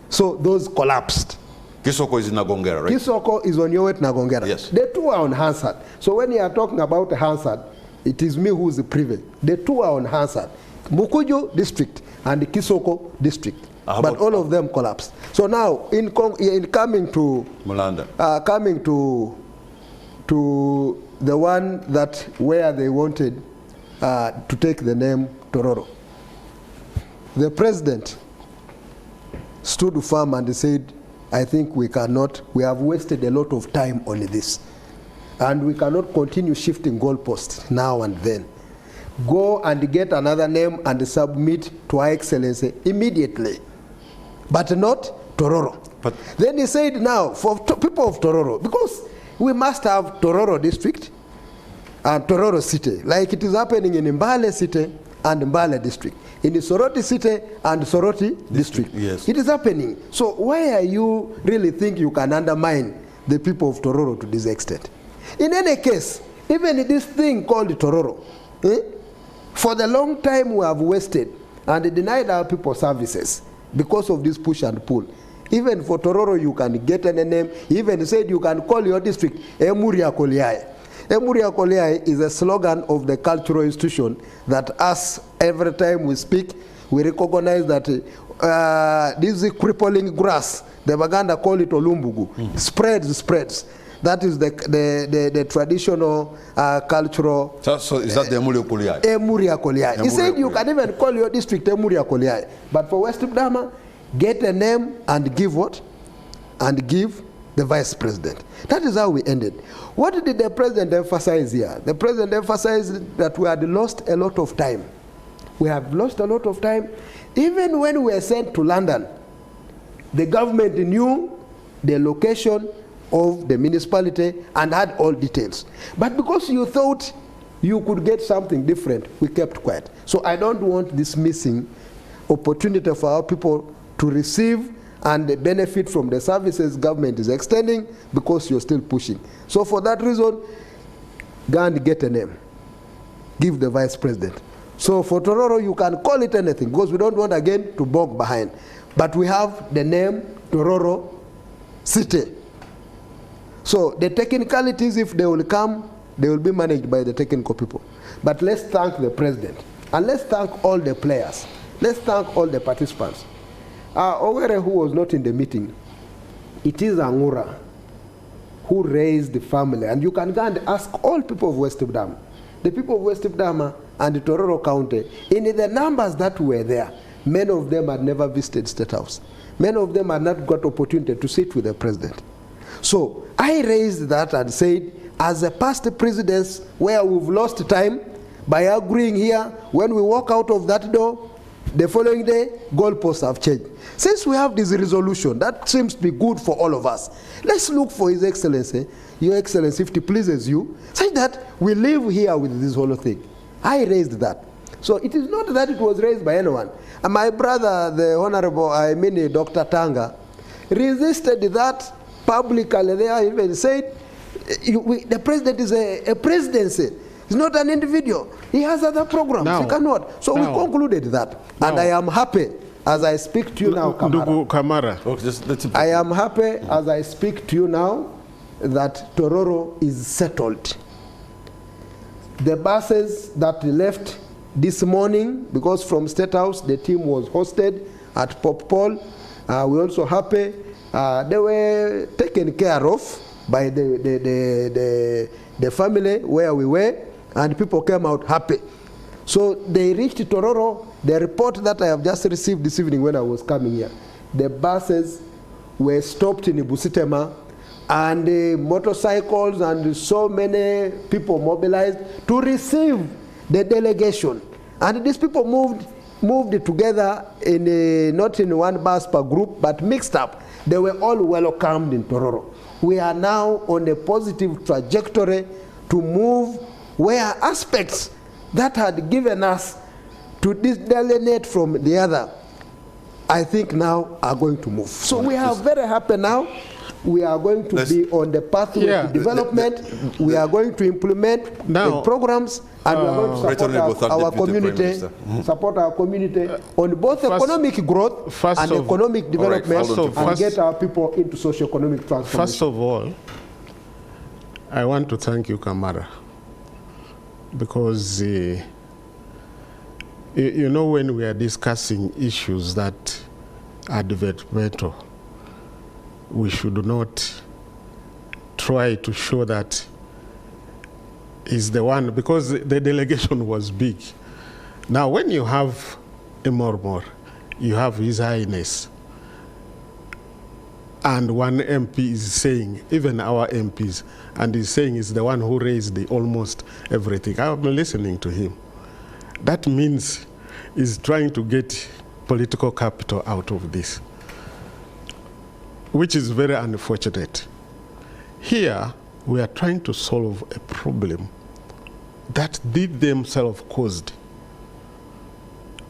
So those collapsed. Kisoko is in Nagongera, right? Kisoko is on Yowet Nagongera. Yes. The two are on Hansard. So when you are talking about Hansard, it is me who is the privy. The two are on Hansard. Mukuju district and the Kisoko district. But all of them collapsed. So now, in coming to Mulanda, coming to the one that where they wanted to take the name Tororo, the president stood firm and said, I think we cannot, we have wasted a lot of time on this. And we cannot continue shifting goalposts now and then. Go and get another name and submit to Her Excellency immediately. But not Tororo. But then he said now, for people of Tororo, because we must have Tororo district and Tororo city, like it is happening in Mbale city and Mbale district. In the Soroti city and Soroti district. Yes. It is happening. So why are you really think you can undermine the people of Tororo to this extent? In any case, even this thing called Tororo, for the long time we have wasted and denied our people services because of this push and pull. Even for Tororo you can get any name. Even said you can call your district Emuria Koliai. Emuria Koliai is a slogan of the cultural institution that us, every time we speak, we recognize that this is crippling grass. The Baganda call it Olumbugu. Spreads. That is the traditional cultural. So is that the Emuria Koliai? Emuria Koliai. He said you can even call your district Emuria Koliai. But for West Budama, get a name and give what? And give the vice president. That is how we ended. What did the president emphasize here? The president emphasized that we had lost a lot of time. We have lost a lot of time. Even when we were sent to London, the government knew the location of the municipality and had all details. But because you thought you could get something different, we kept quiet. So I don't want this missing opportunity for our people to receive and benefit from the services government is extending because you're still pushing. So for that reason, go and get a name. Give the vice president. So for Tororo, you can call it anything because we don't want again to bog behind. But we have the name Tororo City. So the technicalities, if they will come, they will be managed by the technical people. But let's thank the president. And let's thank all the players. Let's thank all the participants. Owere, who was not in the meeting, it is Angura who raised the family. And you can go and ask all people of West Budama, the people of West Budama and the Tororo County, in the numbers that were there, many of them had never visited State House. Many of them had not got opportunity to sit with the president. So I raised that and said, as a past presidents where we've lost time, by agreeing here, when we walk out of that door, the following day, goalposts have changed. Since we have this resolution, that seems to be good for all of us. Let's look for His Excellency, Your Excellency, if it pleases you, such that we live here with this whole thing. I raised that. So it is not that it was raised by anyone. And my brother, the Honorable, Dr. Tanga, resisted that publicly. They even said, the president is a presidency. He's not an individual. He has other programs. He cannot. So we concluded that. And I am happy as I speak to you now, Kamara. I am happy as I speak to you now that Tororo is settled. The buses that left this morning, because from State House, the team was hosted at Pop Paul. We're also happy. They were taken care of by the family where we were, and people came out happy. So they reached Tororo. The report that I have just received this evening when I was coming here, the buses were stopped in Busitema, and the motorcycles and so many people mobilized to receive the delegation. And these people moved together in not in one bus per group, but mixed up. They were all welcomed in Tororo. We are now on a positive trajectory to move where aspects that had given us to delineate from the other, I think now are going to move. So we are very happy now. We are going to be on the pathway to development. We are going to implement the programs, and we are going to support our community on both economic growth and economic development, and get our people into socio-economic transformation. First of all, I want to thank you, Kamara, because you know, when we are discussing issues that are developmental, we should not try to show that is the one, because the delegation was big. Now, when you have a murmur, you have His Highness, and one MP is saying, even our MPs, and he's saying he's the one who raised almost everything. I'm listening to him. That means he's trying to get political capital out of this, which is very unfortunate. Here, we are trying to solve a problem that they themselves caused.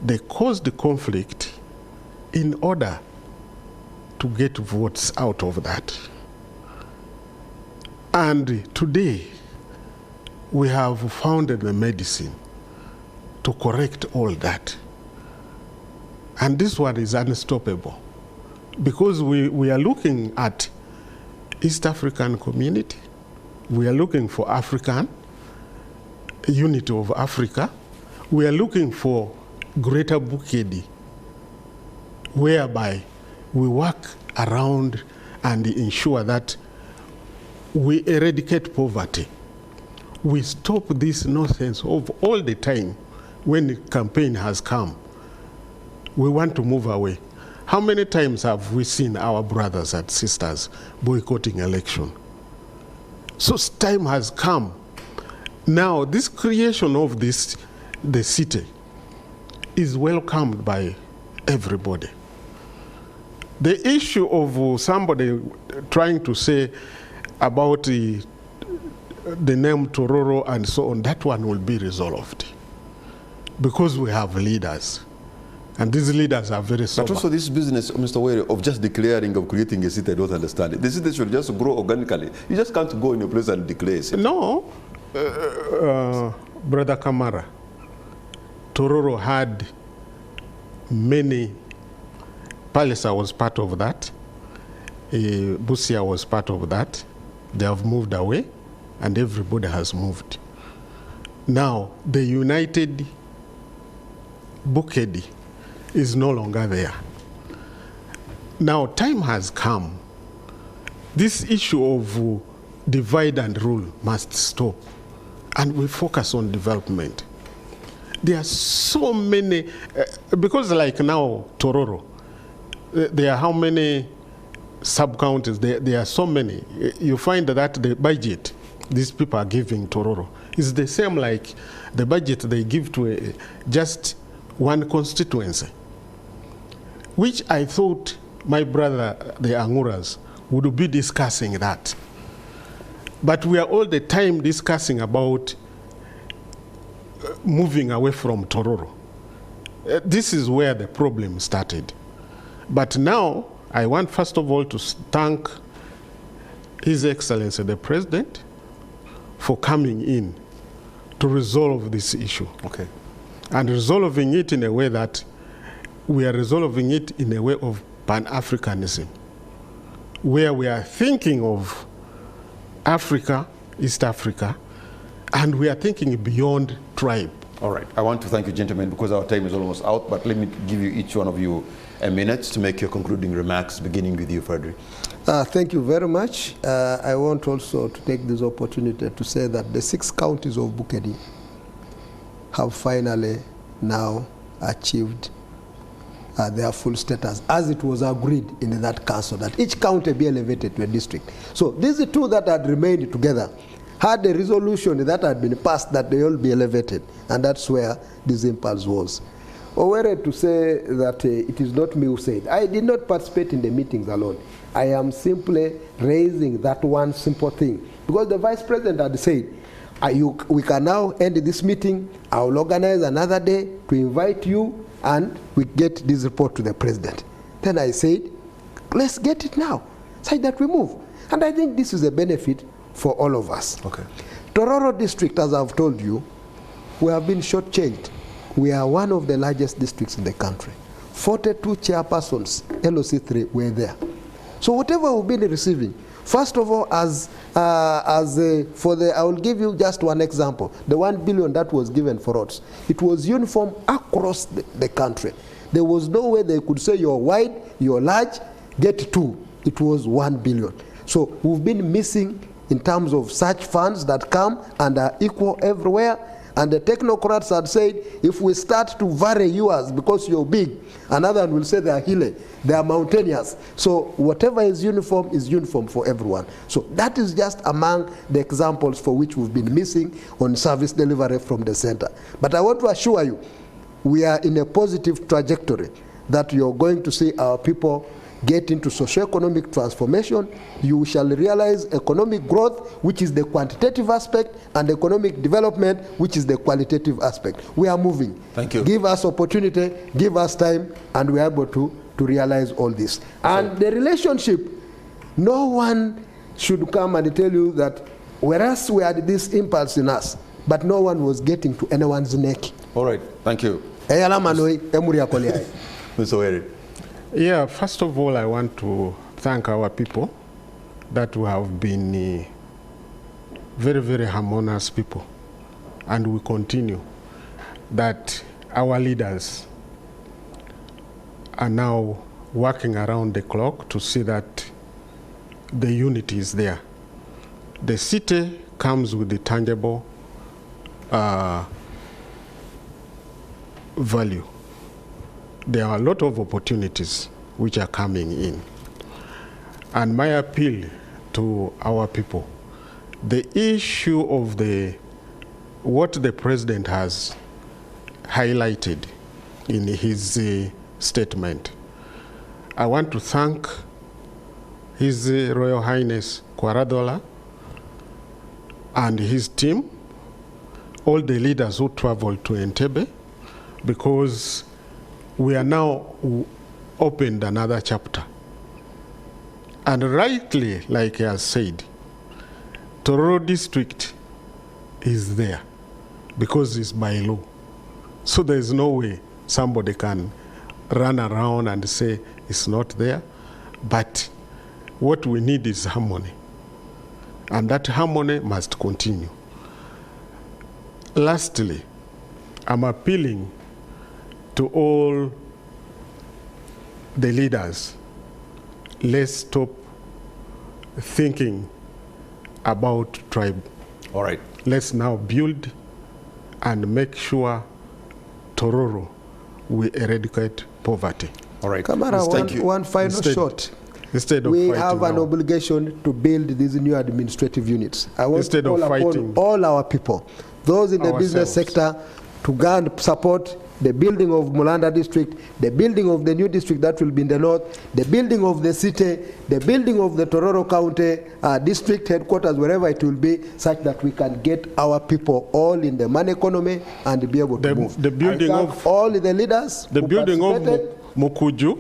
They caused the conflict in order to get votes out of that. And today, we have found the medicine to correct all that. And this one is unstoppable, because we are looking at East African community. We are looking for African unity of Africa. We are looking for greater Bukedi, whereby we work around and ensure that we eradicate poverty. We stop this nonsense of all the time when the campaign has come. We want to move away. How many times have we seen our brothers and sisters boycotting election? So time has come. Now, this creation of the city is welcomed by everybody. The issue of somebody trying to say about the name Tororo and so on, that one will be resolved, because we have leaders. And these leaders are very sober. But also this business, Mr. Were, of just declaring, of creating a city, I don't understand it. The city should just grow organically. You just can't go in a place and declare a city. No, Brother Kamara, Tororo had many. Palisa was part of that. Busia was part of that. They have moved away, and everybody has moved. Now, the United Bukedi is no longer there. Now, time has come. This issue of divide and rule must stop, and we focus on development. There are so many, because like now, Tororo, there are how many sub-counties? There are so many. You find that the budget these people are giving Tororo is the same like the budget they give to just one constituency, which I thought my brother, the Anguras, would be discussing that. But we are all the time discussing about moving away from Tororo. This is where the problem started. But now, I want first of all to thank His Excellency the President for coming in to resolve this issue. Okay. And resolving it in a way that we are resolving it in a way of Pan-Africanism, where we are thinking of Africa, East Africa, and we are thinking beyond tribe. All right. I want to thank you, gentlemen, because our time is almost out, but let me give you, each one of you, a minute to make your concluding remarks, beginning with you, Frederick. Thank you very much. I want also to take this opportunity to say that the 6 counties of Bukedi have finally now achieved their full status, as it was agreed in that council, that each county be elevated to a district. So these 2 that had remained together had a resolution that had been passed that they all be elevated, and that's where this impulse was. Owere to say that it is not me who said. I did not participate in the meetings alone. I am simply raising that one simple thing, because the Vice President had said, we can now end this meeting, I will organize another day to invite you, and we get this report to the President. Then I said, let's get it now, so that we move. And I think this is a benefit for all of us. Okay. Tororo district, as I've told you, we have been shortchanged. We are one of the largest districts in the country. 42 chairpersons, LOC3, were there. So whatever we've been receiving, first of all, I will give you just one example. The 1 billion that was given for roads, it was uniform across the country. There was no way they could say you're wide, you're large, get 2. It was 1 billion. So we've been missing in terms of such funds that come and are equal everywhere. And the technocrats had said, if we start to vary yours because you're big, another one will say they are hilly, they are mountainous. So whatever is uniform for everyone. So that is just among the examples for which we've been missing on service delivery from the center. But I want to assure you, we are in a positive trajectory that you're going to see our people get into socio-economic transformation. You shall realize economic growth, which is the quantitative aspect, and economic development, which is the qualitative aspect. We are moving. Thank you. Give us opportunity, give us time, and we are able to realize all this. And the relationship, no one should come and tell you that whereas we had this impulse in us, but no one was getting to anyone's neck. All right. Thank you. Mr. Owere. Yeah, first of all, I want to thank our people that we have been very, very harmonious people. And we continue that our leaders are now working around the clock to see that the unity is there. The city comes with the tangible value. There are a lot of opportunities which are coming in. And my appeal to our people, the issue of what the president has highlighted in his statement, I want to thank His Royal Highness Kwaradhola and his team, all the leaders who traveled to Entebbe, because we are now opened another chapter. And rightly, like he has said, Tororo district is there because it's by law. So there is no way somebody can run around and say it's not there. But what we need is harmony. And that harmony must continue. Lastly, I'm appealing to all the leaders, let's stop thinking about tribe. All right. Let's now build and make sure Tororo will eradicate poverty. All right. Kamara, one final shot. Instead of we have an obligation to build these new administrative units. I want instead to call upon all our people, those in the business sector, to go and support the building of Mulanda district, the building of the new district that will be in the north, the building of the city, the building of the Tororo County district headquarters, wherever it will be, such that we can get our people all in the money economy and be able to move. The building of all the leaders, the building of Mukuju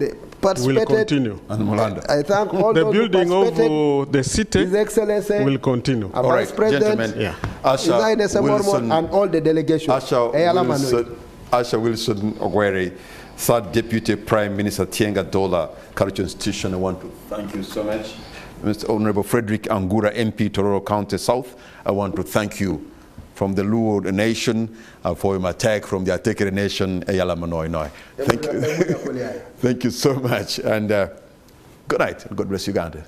will continue. And Mulanda. I thank all the those building of the city His Excellency will continue. All right, President, gentlemen. Asha Wilson, and all the delegation. Asha Wilson Ogwere, Third Deputy Prime Minister Tienga Dola, Karachi Institution. I want to thank you so much. Mr. Honorable Frederick Angura, MP, Tororo County South, I want to thank you from the Luo nation, for him attack from the Atekere nation, Eyala Manoinoi. Thank you. Thank you so much. And good night. God bless Uganda.